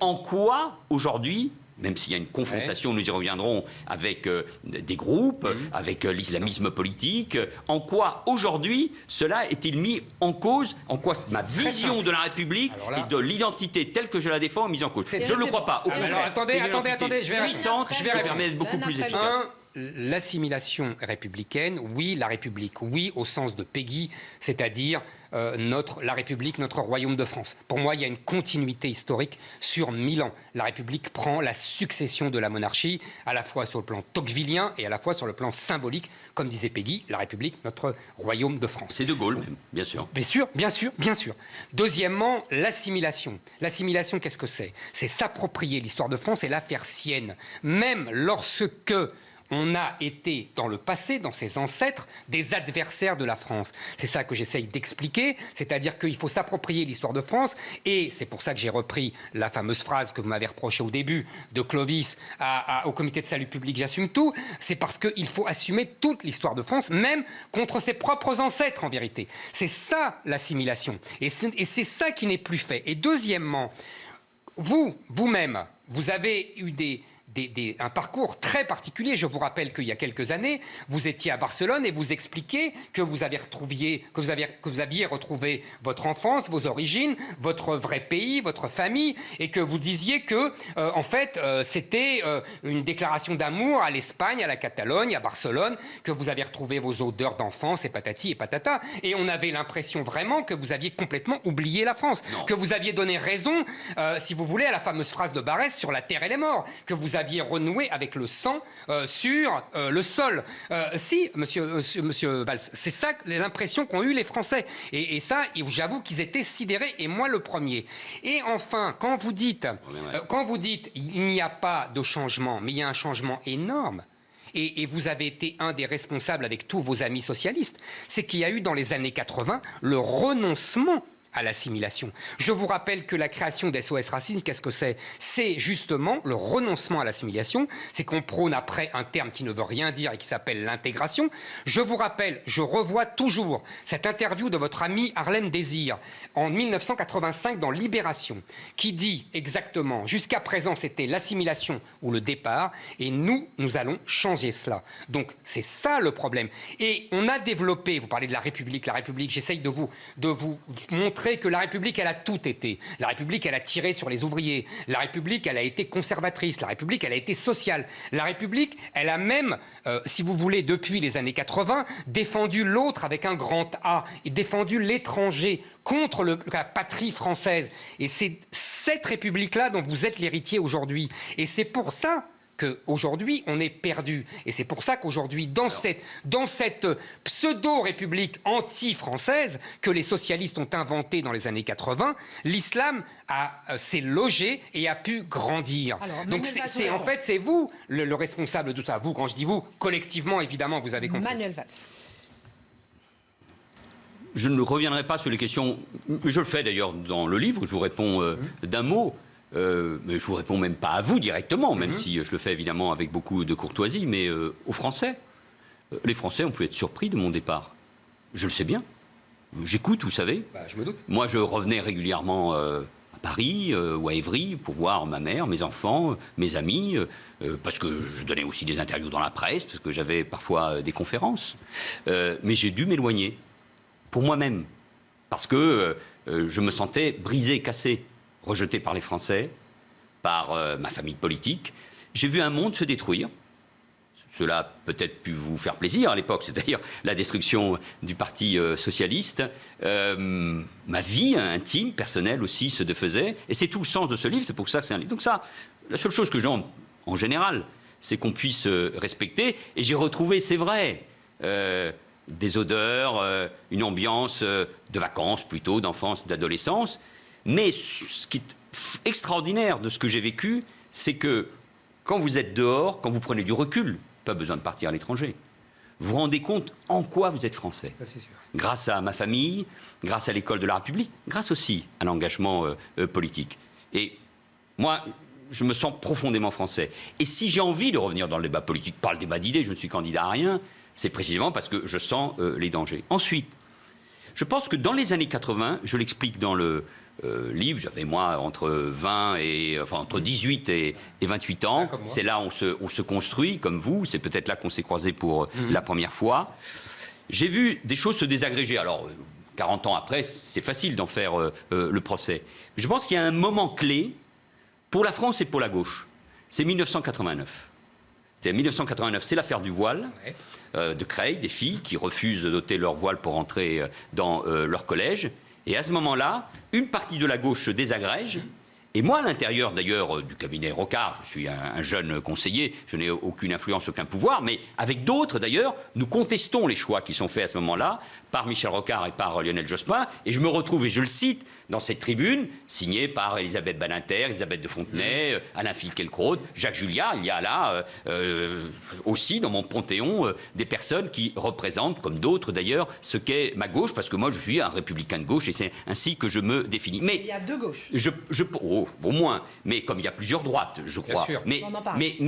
en quoi, aujourd'hui, même s'il y a une confrontation, nous y reviendrons, avec des groupes, avec l'islamisme politique, en quoi, aujourd'hui, cela est-il mis en cause, en quoi ma vision de la République et de l'identité telle que je la défends est mise en cause. Je ne le crois pas. Attendez, je vais puissante, je vais permettre d'être beaucoup plus efficace. L'assimilation républicaine, oui, la République, oui, au sens de Péguy, c'est-à-dire la République, notre royaume de France. Pour moi, il y a une continuité historique sur 1000 ans. La République prend la succession de la monarchie, à la fois sur le plan tocquevillien et à la fois sur le plan symbolique. Comme disait Péguy, la République, notre royaume de France. C'est De Gaulle même, bien sûr. Bien sûr. Deuxièmement, l'assimilation. L'assimilation, qu'est-ce que c'est ? C'est s'approprier l'histoire de France et la faire sienne. Même lorsque on a été, dans le passé, dans ses ancêtres, des adversaires de la France. C'est ça que j'essaye d'expliquer, c'est-à-dire qu'il faut s'approprier l'histoire de France, et c'est pour ça que j'ai repris la fameuse phrase que vous m'avez reprochée au début de Clovis au comité de salut public, j'assume tout, c'est parce qu'il faut assumer toute l'histoire de France, même contre ses propres ancêtres, en vérité. C'est ça, l'assimilation. Et c'est ça qui n'est plus fait. Et deuxièmement, vous-même, vous avez eu un parcours très particulier. Je vous rappelle qu'il y a quelques années, vous étiez à Barcelone et vous expliquiez que vous aviez retrouvé votre enfance, vos origines, votre vrai pays, votre famille, et que vous disiez que, en fait, c'était une déclaration d'amour à l'Espagne, à la Catalogne, à Barcelone, que vous aviez retrouvé vos odeurs d'enfance et patati et patata. Et on avait l'impression vraiment que vous aviez complètement oublié la France, que vous aviez donné raison, si vous voulez, à la fameuse phrase de Barès sur la terre et les morts, que vous aviez renoué avec le sang sur le sol. Si, monsieur Valls, c'est ça l'impression qu'ont eu les Français. Et ça, j'avoue qu'ils étaient sidérés, et moi le premier. Et enfin, quand vous dites il n'y a pas de changement, mais il y a un changement énorme, et vous avez été un des responsables avec tous vos amis socialistes, c'est qu'il y a eu dans les années 80 le renoncement à l'assimilation. Je vous rappelle que la création d'SOS Racisme, qu'est-ce que c'est ? C'est justement le renoncement à l'assimilation. C'est qu'on prône après un terme qui ne veut rien dire et qui s'appelle l'intégration. Je vous rappelle, je revois toujours cette interview de votre ami Harlem Désir en 1985 dans Libération, qui dit exactement, jusqu'à présent c'était l'assimilation ou le départ, et nous allons changer cela. Donc c'est ça le problème. Et on a développé, vous parlez de la République, j'essaye de vous montrer montrer que la République, elle a tout été. La République, elle a tiré sur les ouvriers. La République, elle a été conservatrice. La République, elle a été sociale. La République, elle a même, si vous voulez, depuis les années 80, défendu l'autre avec un grand A et défendu l'étranger contre la patrie française. Et c'est cette République-là dont vous êtes l'héritier aujourd'hui. Et c'est pour ça qu'aujourd'hui, on est perdu. Et c'est pour ça qu'aujourd'hui, dans cette pseudo-république anti-française que les socialistes ont inventée dans les années 80, l'islam s'est logé et a pu grandir. Alors, donc en fait, c'est vous le responsable de tout ça. Vous, quand je dis vous, collectivement, évidemment, vous avez compris. Manuel Valls. Je ne reviendrai pas sur les questions, je le fais d'ailleurs dans le livre, je vous réponds d'un mot, mais je ne vous réponds même pas à vous directement, même si je le fais évidemment avec beaucoup de courtoisie, mais aux Français. Les Français ont pu être surpris de mon départ. Je le sais bien. J'écoute, vous savez. Je me doute. Moi, je revenais régulièrement à Paris ou à Évry pour voir ma mère, mes enfants, mes amis, parce que je donnais aussi des interviews dans la presse, parce que j'avais parfois des conférences. Mais j'ai dû m'éloigner. Pour moi-même, parce que je me sentais brisé, cassé, rejeté par les Français, par ma famille politique. J'ai vu un monde se détruire. Cela a peut-être pu vous faire plaisir à l'époque, c'est-à-dire la destruction du Parti socialiste. Ma vie intime, personnelle aussi, se défaisait. Et c'est tout le sens de ce livre, c'est pour ça que c'est un livre. Donc ça, la seule chose que j'ai en général, c'est qu'on puisse respecter. Et j'ai retrouvé, c'est vrai, des odeurs, une ambiance de vacances plutôt, d'enfance, d'adolescence. Mais ce qui est extraordinaire de ce que j'ai vécu, c'est que quand vous êtes dehors, quand vous prenez du recul, pas besoin de partir à l'étranger, vous vous rendez compte en quoi vous êtes français. Ça, c'est sûr. Grâce à ma famille, grâce à l'école de la République, grâce aussi à l'engagement politique. Et moi, je me sens profondément français. Et si j'ai envie de revenir dans le débat politique, pas le débat d'idées, je ne suis candidat à rien, c'est précisément parce que je sens les dangers. Ensuite, je pense que dans les années 80, je l'explique dans le livre, j'avais moi entre 18 et 28 ans. C'est là où on se construit, comme vous. C'est peut-être là qu'on s'est croisés pour la première fois. J'ai vu des choses se désagréger. Alors, 40 ans après, c'est facile d'en faire le procès. Mais je pense qu'il y a un moment clé pour la France et pour la gauche. C'est 1989. C'est 1989, c'est l'affaire du voile, de Creil, des filles qui refusent d'ôter leur voile pour entrer dans leur collège. Et à ce moment-là, une partie de la gauche se désagrège. Et moi, à l'intérieur, d'ailleurs, du cabinet Rocard, je suis un jeune conseiller, je n'ai aucune influence, aucun pouvoir, mais avec d'autres, d'ailleurs, nous contestons les choix qui sont faits à ce moment-là par Michel Rocard et par Lionel Jospin. Et je me retrouve, et je le cite, dans cette tribune, signée par Elisabeth Badinter, Elisabeth de Fontenay, Alain Finkielkraut, Jacques Julliard. Il y a là aussi, dans mon panthéon, des personnes qui représentent, comme d'autres d'ailleurs, ce qu'est ma gauche, parce que moi, je suis un républicain de gauche, et c'est ainsi que je me définis. Mais il y a deux gauches. Au moins, mais comme il y a plusieurs droites, je crois. Mais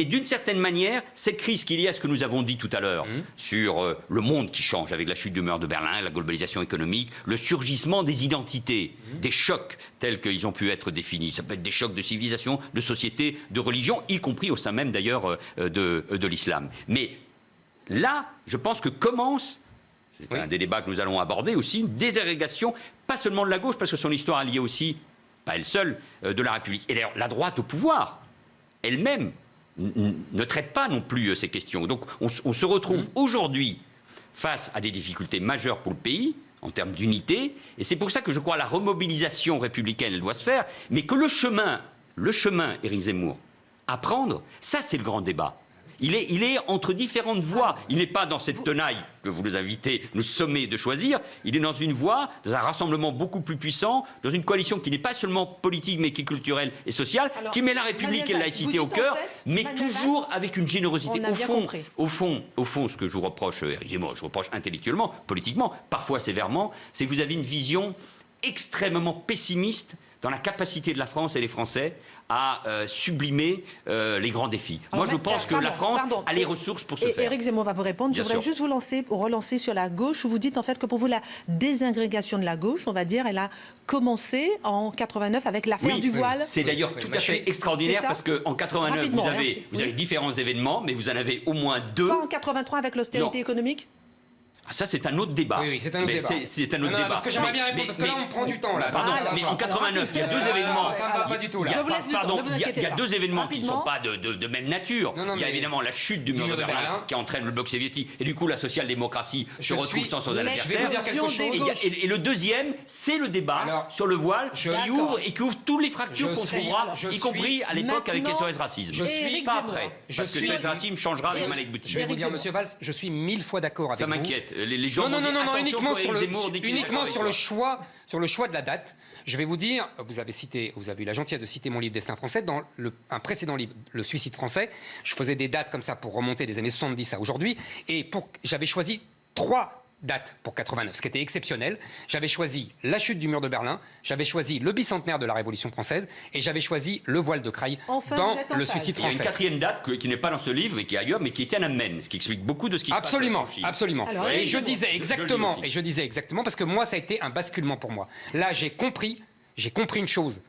d'une certaine manière, cette crise qu'il y a, ce que nous avons dit tout à l'heure, sur le monde qui change avec la chute du mur de Berlin, la globalisation économique, le surgissement des identités, des chocs tels qu'ils ont pu être définis. Ça peut être des chocs de civilisation, de société, de religion, y compris au sein même d'ailleurs de l'islam. Mais là, je pense que commence... C'est un des débats que nous allons aborder aussi, une désagrégation, pas seulement de la gauche, parce que son histoire est liée aussi, pas elle seule, de la République. Et d'ailleurs, la droite au pouvoir, elle-même, ne traite pas non plus ces questions. Donc on se retrouve aujourd'hui face à des difficultés majeures pour le pays, en termes d'unité, et c'est pour ça que je crois à la remobilisation républicaine, elle doit se faire, mais que le chemin, Éric Zemmour, à prendre, ça c'est le grand débat. Il est entre différentes voies. Il n'est pas dans cette tenaille que vous nous invitez, nous sommez de choisir. Il est dans une voie, dans un rassemblement beaucoup plus puissant, dans une coalition qui n'est pas seulement politique, mais qui est culturelle et sociale, qui met la République et la laïcité au cœur, mais toujours avec une générosité. Au fond, ce que je vous reproche, Éric Zemmour, je reproche intellectuellement, politiquement, parfois sévèrement, c'est que vous avez une vision extrêmement pessimiste dans la capacité de la France et des Français à sublimer les grands défis. Moi, je pense que la France a les ressources pour se faire. Éric Zemmour va vous répondre. Je voudrais juste vous relancer sur la gauche, où vous dites en fait que pour vous, la désagrégation de la gauche, on va dire, elle a commencé en 89 avec l'affaire du voile. C'est d'ailleurs tout à fait extraordinaire parce qu'en 89, vous avez différents événements, mais vous en avez au moins deux. Pas en 83 avec l'austérité économique ? Ça, c'est un autre débat. Oui, c'est un autre débat. C'est un autre débat. Parce que j'aimerais bien répondre, parce que là, on prend du temps. Là. Pardon, mais en 89, il y a deux événements. Ça ne va pas du tout, là. Il y a deux événements qui ne sont pas de même nature. Il y a évidemment la chute du mur de Berlin qui entraîne le bloc soviétique. Et du coup, la social-démocratie se retrouve sans son adversaire. Je vais vous dire quelque chose. Et le deuxième, c'est le débat sur le voile qui ouvre toutes les fractures qu'on trouvera, y compris à l'époque avec SOS Racisme. Je suis pas après. Parce que SOS Racisme changera avec Malek Bouti. Je vais vous dire, monsieur Valls, je suis 1000 fois d'accord avec vous. Ça m'inquiète. Les gens non, uniquement sur le choix de la date. Je vais vous dire, vous avez eu la gentillesse de citer mon livre Destin français. Dans un précédent livre, Le suicide français, je faisais des dates comme ça pour remonter des années 70 à aujourd'hui. Et j'avais choisi 3 dates pour 89, ce qui était exceptionnel. J'avais choisi la chute du mur de Berlin, j'avais choisi le bicentenaire de la Révolution française et j'avais choisi le voile de Creil dans le suicide français. Il y a une quatrième date qui n'est pas dans ce livre mais qui est ailleurs, mais qui est Tiananmen, ce qui explique beaucoup de ce qui se passe. Absolument. Alors, et je disais exactement, parce que moi, ça a été un basculement pour moi. Là, j'ai compris une chose,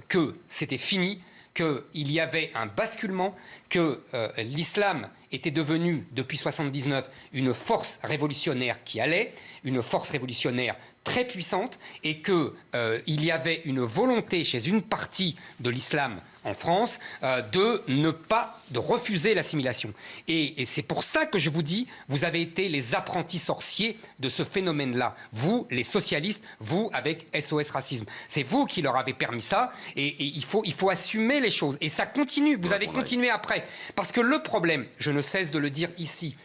que c'était fini, qu'il y avait un basculement, que l'islam était devenu, depuis 1979, une force révolutionnaire qui allait, une force révolutionnaire très puissante, et qu'il y avait une volonté chez une partie de l'islam en France de refuser l'assimilation. Et c'est pour ça que je vous dis, vous avez été les apprentis sorciers de ce phénomène-là. Vous, les socialistes, vous, avec SOS Racisme. C'est vous qui leur avez permis ça, et il faut assumer les choses. Et ça continue, vous avez continué après. Parce que le problème, je ne cesse de le dire ici,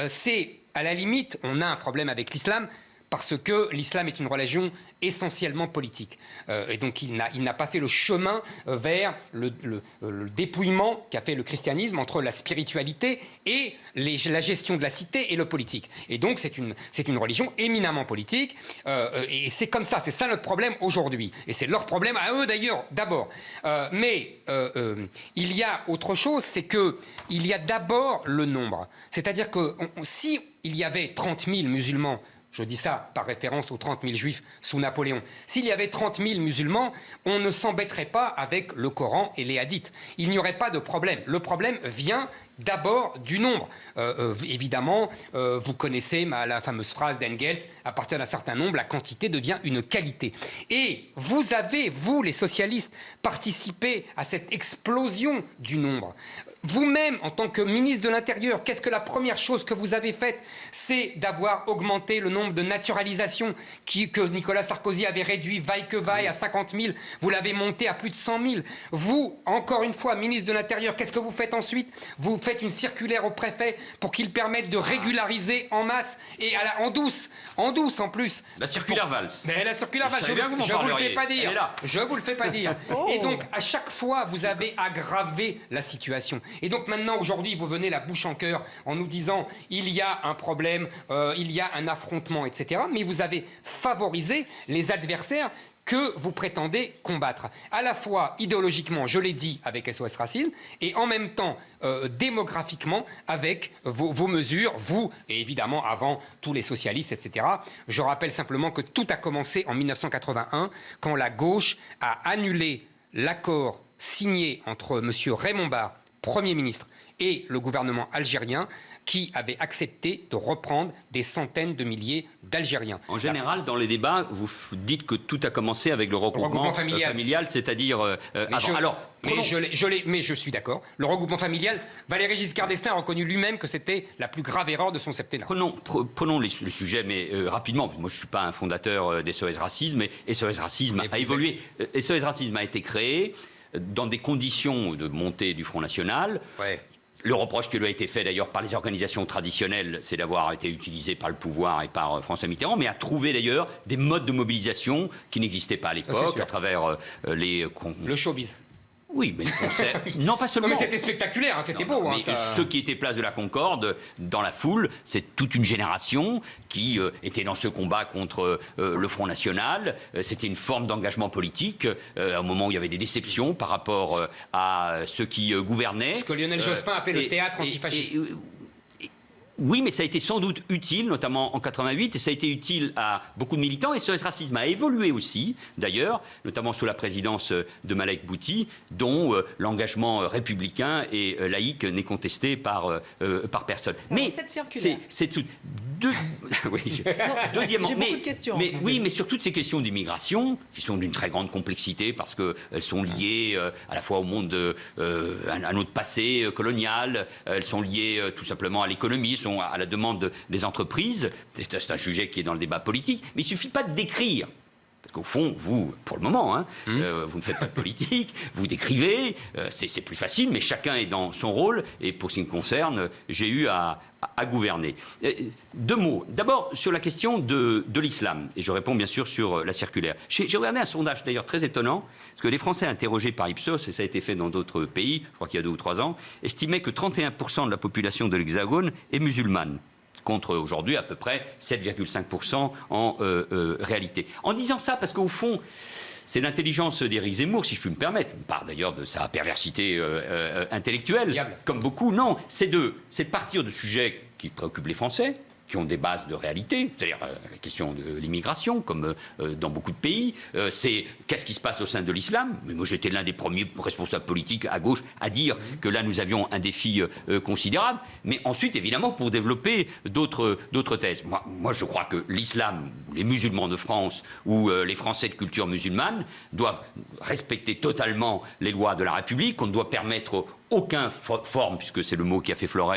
c'est, à la limite, on a un problème avec l'islam, parce que l'islam est une religion essentiellement politique. Et donc il n'a pas fait le chemin vers le dépouillement qu'a fait le christianisme entre la spiritualité et la gestion de la cité et le politique. Et donc c'est une religion éminemment politique. Et c'est comme ça, c'est ça notre problème aujourd'hui. Et c'est leur problème à eux d'ailleurs, d'abord. Mais il y a autre chose, c'est qu'il y a d'abord le nombre. C'est-à-dire que si il y avait 30 000 musulmans, je dis ça par référence aux 30 000 juifs sous Napoléon. S'il y avait 30 000 musulmans, on ne s'embêterait pas avec le Coran et les hadiths. Il n'y aurait pas de problème. Le problème vient d'abord du nombre. Évidemment, vous connaissez la fameuse phrase d'Engels, à partir d'un certain nombre, la quantité devient une qualité. Et vous avez, vous les socialistes, participé à cette explosion du nombre. Vous-même, en tant que ministre de l'Intérieur, qu'est-ce que la première chose que vous avez faite? C'est d'avoir augmenté le nombre de naturalisations que Nicolas Sarkozy avait réduit, vaille que vaille, à 50 000. Vous l'avez monté à plus de 100 000. Vous, encore une fois, ministre de l'Intérieur, qu'est-ce que vous faites ensuite? Vous faites une circulaire au préfet pour qu'il permette de régulariser en masse et en douce en plus. La circulaire Valls. Mais la circulaire Valls, je vous le fais pas dire. Je vous le fais pas dire. Et donc, à chaque fois, vous avez aggravé la situation. Et donc maintenant, aujourd'hui, vous venez la bouche en cœur en nous disant il y a un problème, il y a un affrontement, etc. Mais vous avez favorisé les adversaires que vous prétendez combattre. À la fois idéologiquement, je l'ai dit, avec SOS Racisme, et en même temps démographiquement avec vos mesures, vous, et évidemment avant tous les socialistes, etc. Je rappelle simplement que tout a commencé en 1981, quand la gauche a annulé l'accord signé entre M. Raymond Barre, Premier ministre, et le gouvernement algérien, qui avait accepté de reprendre des centaines de milliers d'Algériens. En général, dans les débats, vous dites que tout a commencé avec le regroupement familial, c'est-à-dire avant. Mais je suis d'accord. Le regroupement familial, Valéry Giscard d'Estaing a reconnu lui-même que c'était la plus grave erreur de son septennat. Prenons le sujet, mais rapidement. Moi, je ne suis pas un fondateur d'SOS Racisme, mais SOS Racisme a évolué. SOS Racisme a été créé dans des conditions de montée du Front National. Ouais. Le reproche qui lui a été fait d'ailleurs par les organisations traditionnelles, c'est d'avoir été utilisé par le pouvoir et par François Mitterrand, mais a trouvé d'ailleurs des modes de mobilisation qui n'existaient pas à l'époque, à travers les... Le showbiz. Oui, mais non, pas seulement. Non, mais c'était spectaculaire, hein, c'était beau. Mais ceux qui étaient place de la Concorde, dans la foule, c'est toute une génération qui était dans ce combat contre le Front National. C'était une forme d'engagement politique, à un moment où il y avait des déceptions par rapport à ceux qui gouvernaient. Ce que Lionel Jospin appelait le théâtre antifasciste. Oui, mais ça a été sans doute utile, notamment en 88, et ça a été utile à beaucoup de militants. Et SOS Racisme a évolué aussi, d'ailleurs, notamment sous la présidence de Malek Bouti, dont l'engagement républicain et laïque n'est contesté par personne. Mais c'est tout. Deuxièmement, j'ai beaucoup de questions. Mais sur toutes ces questions d'immigration, qui sont d'une très grande complexité, parce qu'elles sont liées à la fois au monde, à notre passé colonial, elles sont liées tout simplement à l'économie, sont à la demande des entreprises. C'est un sujet qui est dans le débat politique, mais il ne suffit pas de décrire. Parce qu'au fond, vous, pour le moment, vous ne faites pas de politique, vous décrivez, c'est plus facile, mais chacun est dans son rôle. Et pour ce qui me concerne, j'ai eu à gouverner. 2 mots. D'abord, sur la question de l'islam. Et je réponds bien sûr sur la circulaire. J'ai regardé un sondage d'ailleurs très étonnant, parce que les Français interrogés par Ipsos, et ça a été fait dans d'autres pays, je crois qu'il y a 2 ou 3 ans, estimaient que 31% de la population de l'Hexagone est musulmane, contre aujourd'hui à peu près 7,5% en réalité. En disant ça, parce qu'au fond, c'est l'intelligence d'Éric Zemmour, si je puis me permettre, une part d'ailleurs de sa perversité intellectuelle, Diable. Comme beaucoup, non, c'est de partir de sujets qui préoccupent les Français, qui ont des bases de réalité, c'est-à-dire la question de l'immigration, comme dans beaucoup de pays, c'est qu'est-ce qui se passe au sein de l'islam. Mais moi, j'étais l'un des premiers responsables politiques à gauche à dire que là, nous avions un défi considérable. Mais ensuite, évidemment, pour développer d'autres thèses. Moi, je crois que l'islam, les musulmans de France ou les Français de culture musulmane doivent respecter totalement les lois de la République, qu'on ne doit permettre aucune forme, puisque c'est le mot qui a fait Flores,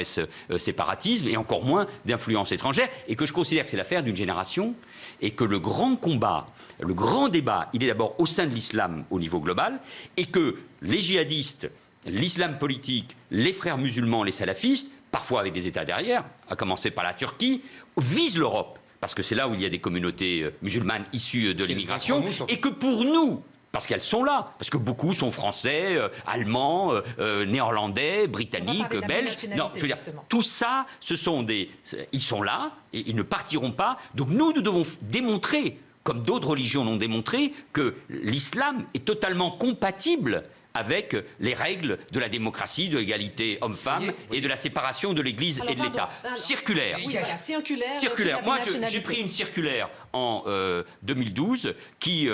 séparatisme, et encore moins d'influence étrangère, et que je considère que c'est l'affaire d'une génération, et que le grand combat, le grand débat, il est d'abord au sein de l'islam au niveau global, et que les djihadistes, l'islam politique, les frères musulmans, les salafistes, parfois avec des États derrière, à commencer par la Turquie, visent l'Europe, parce que c'est là où il y a des communautés musulmanes issues de l'immigration, et que pour nous, parce qu'elles sont là, parce que beaucoup sont français, allemands, néerlandais, britanniques, belges. Non, je veux dire, tout ça, ils sont là et ils ne partiront pas. Donc nous devons démontrer, comme d'autres religions l'ont démontré, que l'islam est totalement compatible avec les règles de la démocratie, de l'égalité homme-femme et de la séparation de l'Église et de l'État. Circulaire. Oui, circulaire. Moi, j'ai pris une circulaire en 2012 qui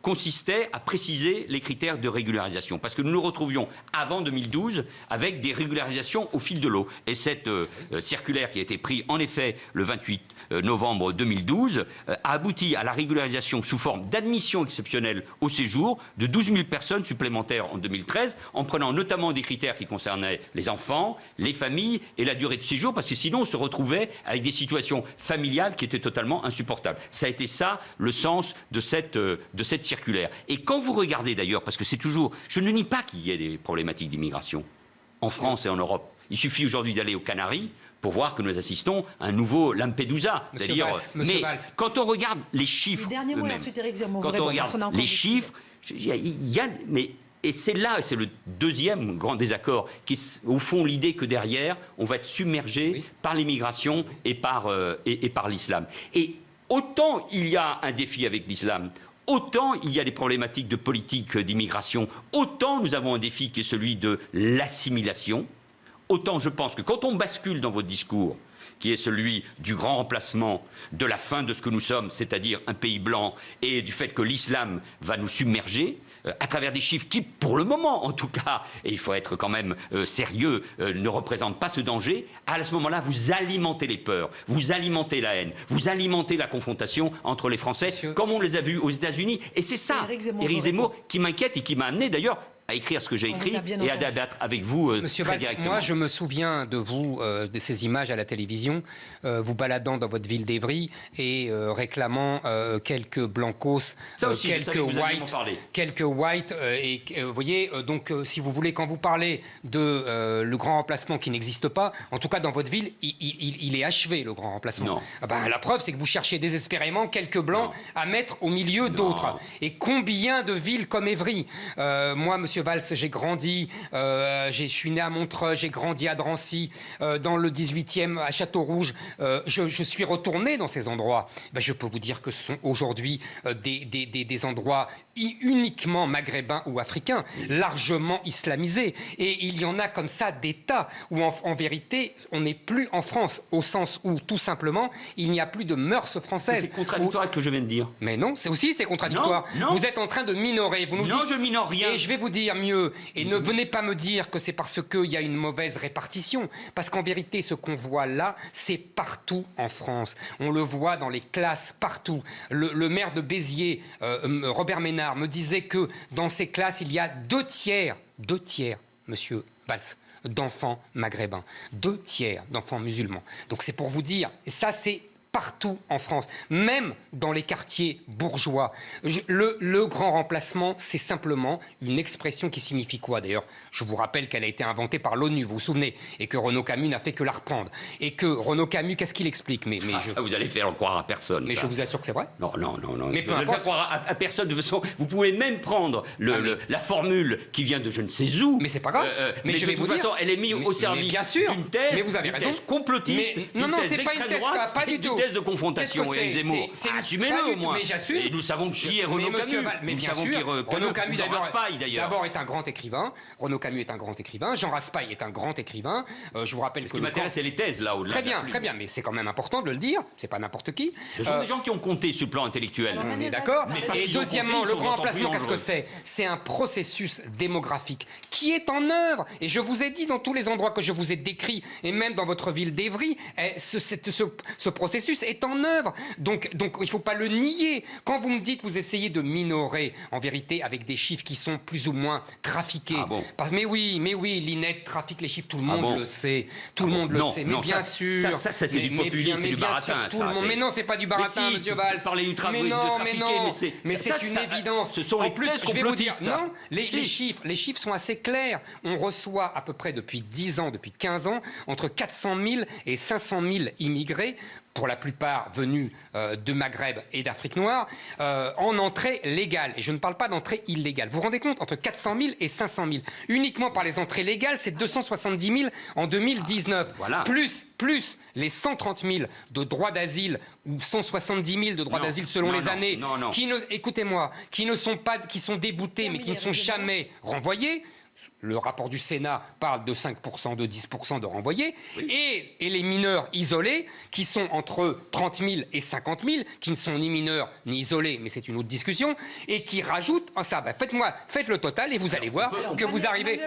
consistait à préciser les critères de régularisation. Parce que nous nous retrouvions avant 2012 avec des régularisations au fil de l'eau. Et cette circulaire qui a été prise en effet le 28 novembre 2012 a abouti à la régularisation sous forme d'admission exceptionnelle au séjour de 12 000 personnes supplémentaires en 2013, en prenant notamment des critères qui concernaient les enfants, les familles et la durée de séjour, parce que sinon on se retrouvait avec des situations familiales qui étaient totalement insupportables. Ça a été ça le sens de cette circulaire. Et quand vous regardez d'ailleurs, parce que c'est toujours... Je ne nie pas qu'il y ait des problématiques d'immigration en France et en Europe. Il suffit aujourd'hui d'aller aux Canaries pour voir que nous assistons à un nouveau Lampedusa. C'est-à-dire, mais quand on regarde les chiffres eux-mêmes, quand on regarde les chiffres, il y a... Et c'est là, c'est le deuxième grand désaccord, qui est au fond l'idée que derrière, on va être submergé par l'immigration et par l'islam. Et autant il y a un défi avec l'islam, autant il y a des problématiques de politique d'immigration, autant nous avons un défi qui est celui de l'assimilation, autant je pense que quand on bascule dans votre discours, qui est celui du grand remplacement, de la fin de ce que nous sommes, c'est-à-dire un pays blanc, et du fait que l'islam va nous submerger, à travers des chiffres qui, pour le moment en tout cas, et il faut être quand même sérieux, ne représentent pas ce danger, à ce moment-là, vous alimentez les peurs, vous alimentez la haine, vous alimentez la confrontation entre les Français, comme on les a vus aux États-Unis. Et c'est ça, Éric Zemmour, qui m'inquiète et qui m'a amené d'ailleurs à écrire ce que j'ai écrit et à débattre avec vous Monsieur très Valls, directement. moi, je me souviens de vous, de ces images à la télévision, vous baladant dans votre ville d'Évry et réclamant quelques blancos, quelques whites. Et vous voyez, donc, si vous voulez, quand vous parlez de le grand remplacement qui n'existe pas, en tout cas dans votre ville, il est achevé, le grand remplacement. Non. Ah ben, la preuve, c'est que vous cherchez désespérément quelques blancs à mettre au milieu d'autres. Et combien de villes comme Évry, moi, Monsieur Valls, j'ai grandi, je suis né à Montreux, j'ai grandi à Drancy, dans le 18e à Château-Rouge, je suis retourné dans ces endroits. Ben, je peux vous dire que ce sont aujourd'hui des endroits uniquement maghrébins ou africains, largement islamisés. Et il y en a comme ça des tas où en vérité, on n'est plus en France, au sens où tout simplement, il n'y a plus de mœurs françaises. C'est contradictoire avec ce que je viens de dire. Mais non, c'est contradictoire. Non. Vous êtes en train de minorer. Vous nous dites, je minore rien. Et je vais vous dire, dire mieux, et ne venez pas me dire que c'est parce qu'il y a une mauvaise répartition, parce qu'en vérité, ce qu'on voit là, c'est partout en France. On le voit dans les classes, partout. Le maire de Béziers, Robert Ménard, me disait que dans ces classes, il y a 2 tiers, monsieur Valls, d'enfants maghrébins, 2 tiers d'enfants musulmans. Donc c'est pour vous dire, et ça c'est partout en France, même dans les quartiers bourgeois. Le grand remplacement, c'est simplement une expression qui signifie quoi d'ailleurs? Je vous rappelle qu'elle a été inventée par l'ONU, vous vous souvenez, et que Renaud Camus n'a fait que la reprendre. Et que Renaud Camus, qu'est-ce qu'il explique? Ça, vous allez faire croire à personne. Mais ça. je vous assure que c'est vrai. Non. Mais vous allez faire croire à personne. De toute façon, vous pouvez même prendre la formule qui vient de je ne sais où. Mais c'est pas grave. Mais de toute façon, elle est mise au service d'une thèse. Mais vous avez raison. Complotiste. Non, c'est pas une thèse, pas du tout. Thèse de confrontation, Éric Zemmour. Assumez-le au moins. Mais j'assume. Et nous savons qui est Renaud Camus. Mais bien sûr, Renaud Camus d'abord est un grand écrivain. Renaud Camus est un grand écrivain. Jean Raspail est un grand écrivain. Je vous rappelle que ce qui m'intéresse, c'est les thèses là au-delà. Très bien, mais c'est quand même important de le dire. C'est pas n'importe qui. Ce sont des gens qui ont compté sur le plan intellectuel. On est d'accord. Et deuxièmement, le grand remplacement, qu'est-ce que c'est? C'est un processus démographique qui est en œuvre. Et je vous ai dit dans tous les endroits que je vous ai décrits, et même dans votre ville d'Évry, ce processus est en œuvre. Donc il ne faut pas le nier. Quand vous me dites, vous essayez de minorer, en vérité, avec des chiffres qui sont plus ou moins trafiqués. Ah bon? Mais oui, l'INED trafique les chiffres, tout le monde le sait. Tout le monde le sait, mais bien sûr. Ça c'est du populisme, c'est du baratin. Mais non, c'est pas du baratin, monsieur Valls. Mais c'est une évidence. Ce sont les thèses complotistes. Non, les chiffres sont assez clairs. On reçoit à peu près depuis 10 ans, depuis 15 ans, entre 400 000 et 500 000 immigrés, pour la plupart venus de Maghreb et d'Afrique noire, en entrée légale. Et je ne parle pas d'entrée illégale. Vous vous rendez compte? Entre 400 000 et 500 000. Uniquement par les entrées légales, c'est 270 000 en 2019. Voilà. Plus les 130 000 de droits d'asile, ou 170 000 de droits d'asile selon les années, écoutez-moi, qui sont déboutés, mais qui ne sont jamais renvoyés. Le rapport du Sénat parle de 5%, de 10% de renvoyés. Oui. Et les mineurs isolés, qui sont entre 30 000 et 50 000, qui ne sont ni mineurs ni isolés, mais c'est une autre discussion, et qui rajoutent ça. Faites le total et vous allez voir que vous arrivez...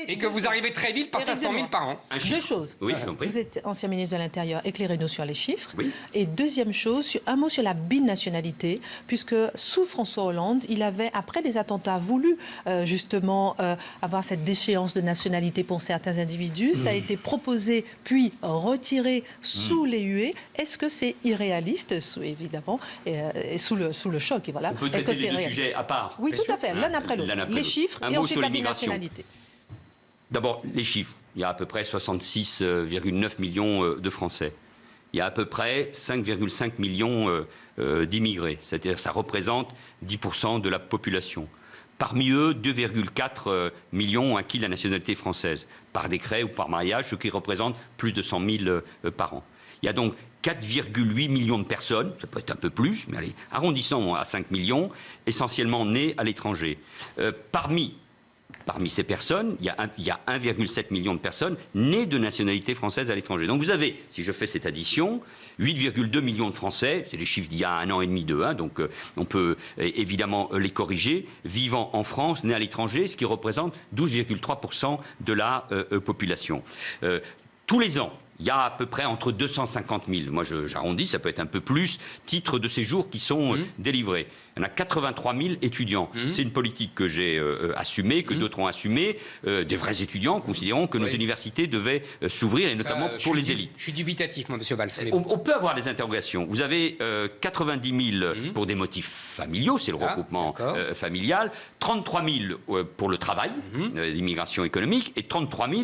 Et que vous arrivez très vite par 500 000 par an. 2 choses. Oui, je vous en prie. Vous êtes ancien ministre de l'Intérieur, éclairez-nous sur les chiffres. Oui. Et deuxième chose, un mot sur la binationalité, puisque sous François Hollande, il avait, après les attentats, voulu justement avoir cette déchéance de nationalité pour certains individus. Ça a été proposé, puis retiré sous les huées. Est-ce que c'est irréaliste, évidemment, et sous le choc, et voilà. On peut traiter les 2 sujets à part. Oui, tout à fait, l'un après l'autre. Les chiffres et ensuite la binationalité. D'abord, les chiffres. Il y a à peu près 66,9 millions de Français. Il y a à peu près 5,5 millions d'immigrés. C'est-à-dire que ça représente 10% de la population. Parmi eux, 2,4 millions ont acquis la nationalité française, par décret ou par mariage, ce qui représente plus de 100 000 par an. Il y a donc 4,8 millions de personnes, ça peut être un peu plus, mais allez, arrondissons à 5 millions, essentiellement nées à l'étranger. Parmi ces personnes, il y a 1,7 million de personnes nées de nationalité française à l'étranger. Donc vous avez, si je fais cette addition, 8,2 millions de Français, c'est les chiffres d'il y a 1 an et demi, 2 ans, donc on peut évidemment les corriger, vivant en France, nés à l'étranger, ce qui représente 12,3% de la population. Tous les ans, il y a à peu près entre 250 000, moi j'arrondis, ça peut être un peu plus, titres de séjour qui sont délivrés. Il y en a 83 000 étudiants. C'est une politique que j'ai assumée, que d'autres ont assumée. Des vrais étudiants considérant que nos universités devaient s'ouvrir, et notamment pour les élites. Je suis dubitatif, moi, monsieur Valls. On peut avoir des interrogations. Vous avez 90 000 pour des motifs familiaux, c'est le regroupement familial, 33 000 pour le travail, l'immigration économique, et 33 000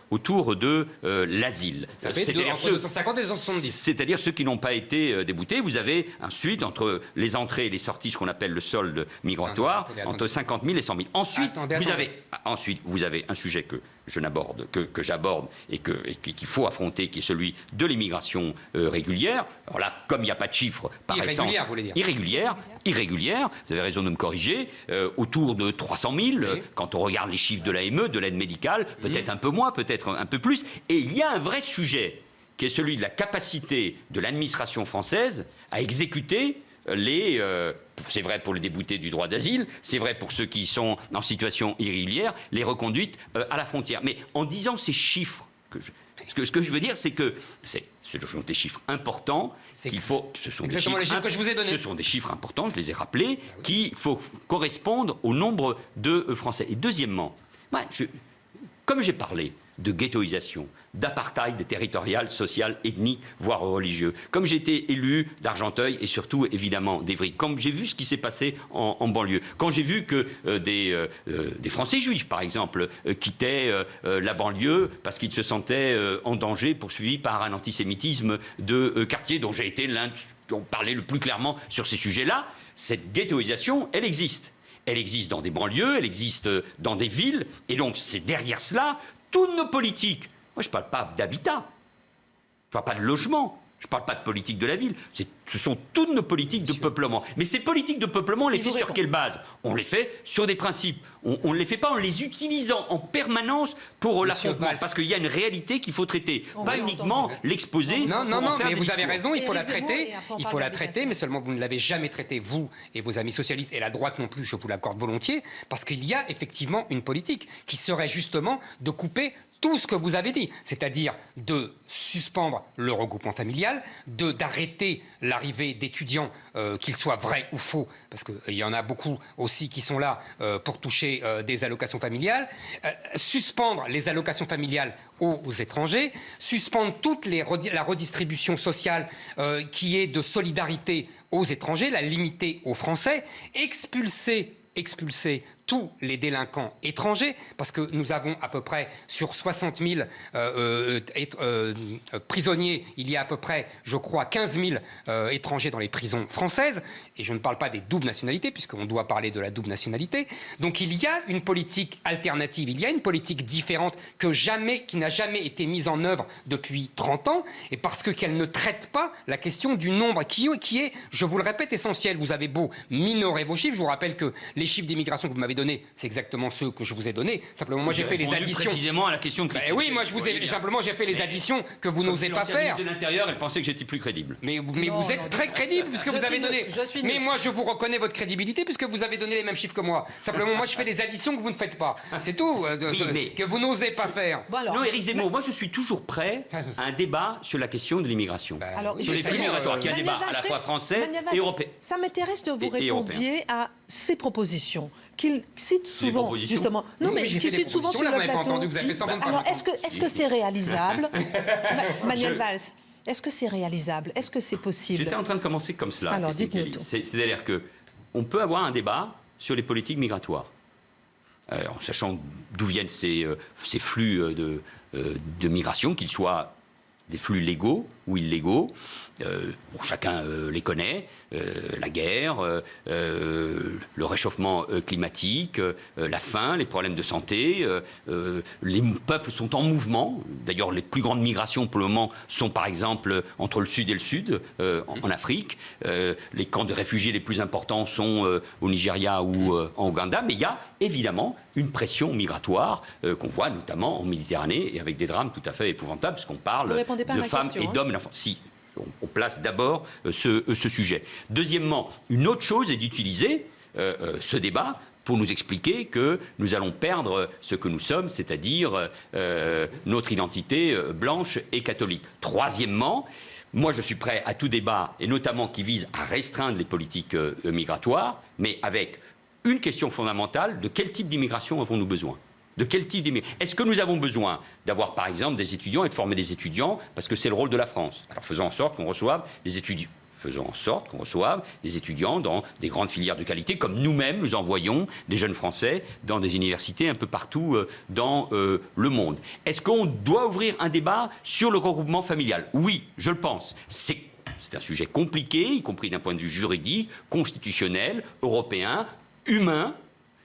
autour de l'asile. Ça fait entre 250 et 270. C'est-à-dire ceux qui n'ont pas été déboutés. Vous avez ensuite, entre les entrées et les sorties, ce qu'on appelle le solde migratoire, entre 50 000 et 100 000. Ensuite, vous avez un sujet que j'aborde et qu'il faut affronter, qui est celui de l'immigration régulière. Alors là, comme il n'y a pas de chiffres, par essence... Irrégulière, vous voulez dire. Irrégulière, vous avez raison de me corriger, autour de 300 000, quand on regarde les chiffres de l'AME, de l'aide médicale, peut-être un peu moins, peut-être un peu plus. Et il y a un vrai sujet, qui est celui de la capacité de l'administration française à exécuter c'est vrai pour les déboutés du droit d'asile, c'est vrai pour ceux qui sont en situation irrégulière, les reconduites à la frontière. Mais en disant ces chiffres, ce que je veux dire, c'est que ce sont des chiffres importants qu'il faut. Ce sont exactement les chiffres que je vous ai donnés. Ce sont des chiffres importants, je les ai rappelés, qu'il faut correspondre au nombre de Français. Et deuxièmement, comme j'ai parlé de ghettoisation, d'apartheid territorial, social, ethnique, voire religieux. Comme j'ai été élu d'Argenteuil et surtout, évidemment, d'Évry. Comme j'ai vu ce qui s'est passé en banlieue. Quand j'ai vu que des Français juifs, par exemple, quittaient la banlieue parce qu'ils se sentaient en danger, poursuivis par un antisémitisme de quartier dont j'ai été l'un qui ont parlé le plus clairement sur ces sujets-là, cette ghettoisation, elle existe. Elle existe dans des banlieues, elle existe dans des villes. Et donc, c'est derrière cela, toutes nos politiques. Moi, je ne parle pas d'habitat, je ne parle pas de logement, je ne parle pas de politique de la ville. Ce sont toutes nos politiques de peuplement. Mais ces politiques de peuplement, on les fait sur quelle base? On les fait sur des principes. On ne les fait pas en les utilisant en permanence pour l'affrontement. Parce qu'il y a une réalité qu'il faut traiter. Pas uniquement l'exposer. Non, mais vous avez raison, il faut la traiter. Il faut la traiter, mais seulement vous ne l'avez jamais traitée, vous et vos amis socialistes, et la droite non plus, je vous l'accorde volontiers, parce qu'il y a effectivement une politique qui serait justement de couper tout ce que vous avez dit, c'est-à-dire de suspendre le regroupement familial, d'arrêter l'arrivée d'étudiants, qu'ils soient vrais ou faux, parce qu'il y en a beaucoup aussi qui sont là pour toucher des allocations familiales, suspendre les allocations familiales aux étrangers, suspendre toute la redistribution sociale qui est de solidarité aux étrangers, la limiter aux Français, expulser tous les délinquants étrangers, parce que nous avons à peu près, sur 60 000 prisonniers, il y a à peu près, je crois, 15 000 étrangers dans les prisons françaises, et je ne parle pas des doubles nationalités, puisqu'on doit parler de la double nationalité. Donc il y a une politique alternative, il y a une politique différente qui n'a jamais été mise en œuvre depuis 30 ans, et parce qu'elle ne traite pas la question du nombre, qui est, je vous le répète, essentiel. Vous avez beau minorer vos chiffres, je vous rappelle que les chiffres d'immigration que vous m'avez donnés, c'est exactement ceux que je vous ai donnés. Simplement, moi, j'ai fait les additions. Précisément à la question. Oui, moi, simplement, j'ai fait les additions que vous n'osez pas faire. De l'intérieur, elle pensait que j'étais plus crédible. Mais vous êtes très crédible puisque vous avez donné. Mais moi, je vous reconnais votre crédibilité puisque vous avez donné les mêmes chiffres que moi. Simplement, moi, je fais les additions que vous ne faites pas. C'est tout. Que vous n'osez pas faire. Non, Éric Zemmour, moi, je suis toujours prêt à un débat sur la question de l'immigration. Sur les flux migratoires, qui est un débat à la fois français et européen. Ça m'intéresse de vous répondiez à ces propositions qu'il cite souvent, justement. Non, mais qu'il cite souvent sur le plateau. Alors, est-ce que c'est réalisable, Manuel Valls? Est-ce que c'est réalisable? Est-ce que c'est possible? J'étais en train de commencer comme cela. Alors, dites-nous tout. C'est-à-dire qu'on peut avoir un débat sur les politiques migratoires, en sachant d'où viennent ces flux de migration, qu'ils soient des flux légaux ou illégaux. Chacun les connaît, la guerre, le réchauffement climatique, la faim, les problèmes de santé. Les peuples sont en mouvement. D'ailleurs, les plus grandes migrations pour le moment sont par exemple entre le sud et le sud, en Afrique. Les camps de réfugiés les plus importants sont au Nigeria ou en Ouganda. Mais il y a évidemment une pression migratoire qu'on voit notamment en Méditerranée et avec des drames tout à fait épouvantables, parce qu'on parle de femmes et d'hommes et d'enfants. Si, on place d'abord ce sujet. Deuxièmement, une autre chose est d'utiliser ce débat pour nous expliquer que nous allons perdre ce que nous sommes, c'est-à-dire notre identité blanche et catholique. Troisièmement, moi je suis prêt à tout débat, et notamment qui vise à restreindre les politiques migratoires, mais avec une question fondamentale: de quel type d'immigration avons-nous besoin ? De quel type d'immigration ? Est-ce que nous avons besoin d'avoir, par exemple, des étudiants et de former des étudiants parce que c'est le rôle de la France ? Alors faisons en sorte qu'on reçoive des étudiants. Faisons en sorte qu'on reçoive des étudiants dans des grandes filières de qualité, comme nous-mêmes, nous envoyons des jeunes Français dans des universités un peu partout dans le monde. Est-ce qu'on doit ouvrir un débat sur le regroupement familial ? Oui, je le pense. C'est un sujet compliqué, y compris d'un point de vue juridique, constitutionnel, européen, humain.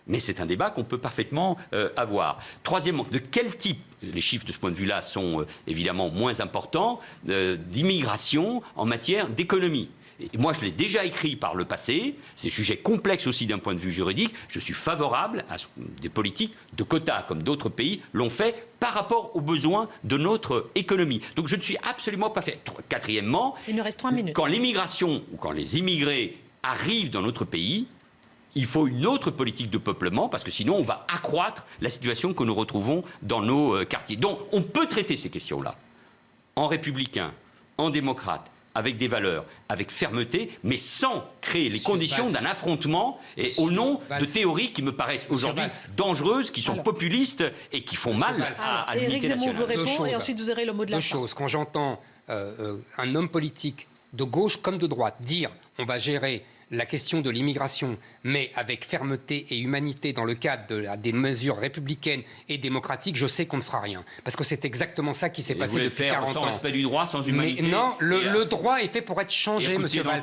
Mais c'est un débat qu'on peut parfaitement avoir. Troisièmement, de quel type, les chiffres de ce point de vue-là sont évidemment moins importants, d'immigration en matière d'économie. Et moi, je l'ai déjà écrit par le passé, c'est un sujet complexe aussi d'un point de vue juridique. Je suis favorable à des politiques de quotas, comme d'autres pays l'ont fait, par rapport aux besoins de notre économie. Donc je ne suis absolument pas fait. Quatrièmement, il nous reste 3 minutes. Quand l'immigration ou quand les immigrés arrive dans notre pays, il faut une autre politique de peuplement, parce que sinon on va accroître la situation que nous retrouvons dans nos quartiers. Donc on peut traiter ces questions-là en républicain, en démocrate, avec des valeurs, avec fermeté, mais sans créer les conditions d'un affrontement et au nom de théories qui me paraissent aujourd'hui dangereuses, qui sont populistes et qui font mal à l'unité nationale. Éric Zemmour vous répond et ensuite vous aurez le mot de la fin. Deux choses. Quand j'entends un homme politique de gauche comme de droite dire on va gérer la question de l'immigration, mais avec fermeté et humanité dans le cadre des mesures républicaines et démocratiques, je sais qu'on ne fera rien. Parce que c'est exactement ça qui s'est passé depuis 40 ans. Sans respect du droit, sans humanité. Mais non, le droit est fait pour être changé, monsieur Valls.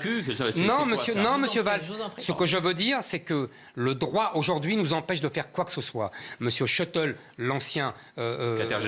Non, monsieur Valls. Ce que je veux dire, c'est que le droit, aujourd'hui, nous empêche de faire quoi que ce soit. Monsieur Schuttel, l'ancien secrétaire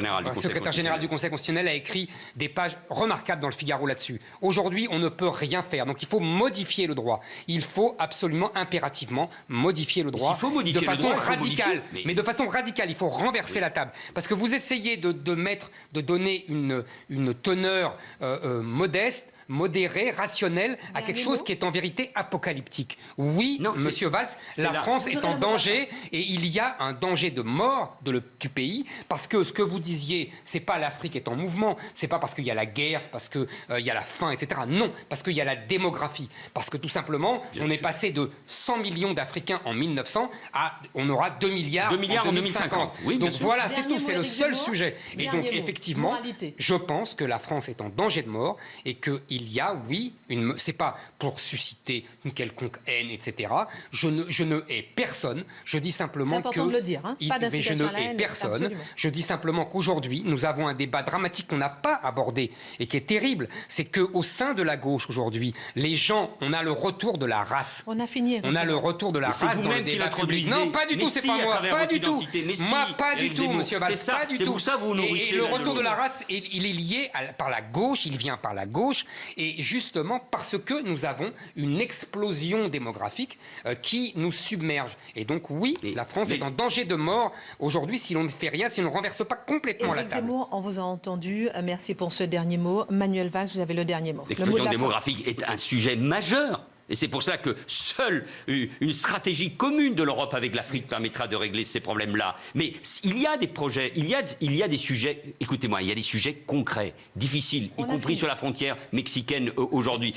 général du Conseil constitutionnel, a écrit des pages remarquables dans le Figaro là-dessus. Aujourd'hui, on ne peut rien faire. Donc il faut modifier le droit. Il faut absolument, impérativement, modifier le droit de façon radicale. Mais de façon radicale, il faut renverser la table. Parce que vous essayez de donner une teneur modeste, modéré, rationnel, à quelque chose qui est en vérité apocalyptique. Oui, monsieur Valls, la France est en danger et il y a un danger de mort du pays parce que ce que vous disiez, c'est pas l'Afrique est en mouvement, c'est pas parce qu'il y a la guerre, parce qu'il y a la faim, etc. Non, parce qu'il y a la démographie. Parce que tout simplement, on est passé de 100 millions d'Africains en 1900 à on aura 2 milliards, en 2050. Oui, donc voilà, c'est tout, c'est le seul sujet. Et donc effectivement, je pense que la France est en danger de mort et qu'il y a, oui, c'est pas pour susciter une quelconque haine, etc. Je ne hais personne. Je dis simplement c'est important de le dire, hein. Mais je ne hais personne. Absolument. Je dis simplement qu'aujourd'hui, nous avons un débat dramatique qu'on n'a pas abordé et qui est terrible. C'est qu'au sein de la gauche aujourd'hui, les gens, on a le retour de la race. On a fini. On a le retour de la race dans le débat public. Non, pas du tout. C'est pas moi. Pas du tout. Moi, pas du tout, monsieur Valls. Pas du tout. C'est pour ça que vous nourrissez. Et le retour de la race, il est lié par la gauche. Il vient par la gauche. Et justement parce que nous avons une explosion démographique qui nous submerge. Et donc oui, la France est en danger de mort aujourd'hui si l'on ne fait rien, si l'on ne renverse pas complètement la table. Zemmour, on vous a entendu. Merci pour ce dernier mot. Manuel Valls, vous avez le dernier mot. L'explosion démographique est un sujet majeur. Et c'est pour ça que seule une stratégie commune de l'Europe avec l'Afrique permettra de régler ces problèmes-là. Mais il y a des projets, il y a des sujets, écoutez-moi, il y a des sujets concrets, difficiles, y compris sur la frontière mexicaine aujourd'hui.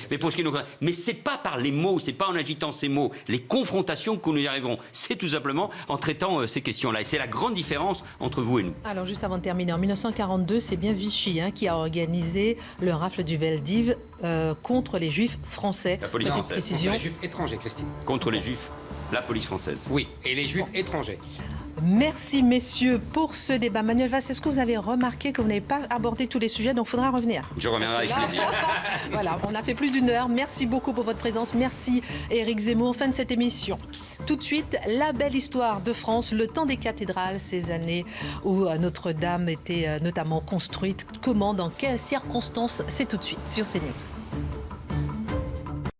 Mais c'est pas par les mots, c'est pas en agitant ces mots, les confrontations que nous y arriverons. C'est tout simplement en traitant ces questions-là. Et c'est la grande différence entre vous et nous. Alors juste avant de terminer, en 1942, c'est bien Vichy qui a organisé le rafle du Veldiv contre les Juifs français. La police française. Contre les Juifs étrangers, Christine. Contre les Juifs, la police française. Oui, et les Juifs étrangers. Merci messieurs pour ce débat. Manuel Valls, est-ce que vous avez remarqué que vous n'avez pas abordé tous les sujets, donc il faudra revenir? Je reviendrai avec plaisir. Voilà, on a fait plus d'1 heure. Merci beaucoup pour votre présence. Merci Éric Zemmour. Fin de cette émission. Tout de suite, la belle histoire de France, le temps des cathédrales, ces années où Notre-Dame était notamment construite. Comment, dans quelles circonstances? C'est tout de suite sur CNews.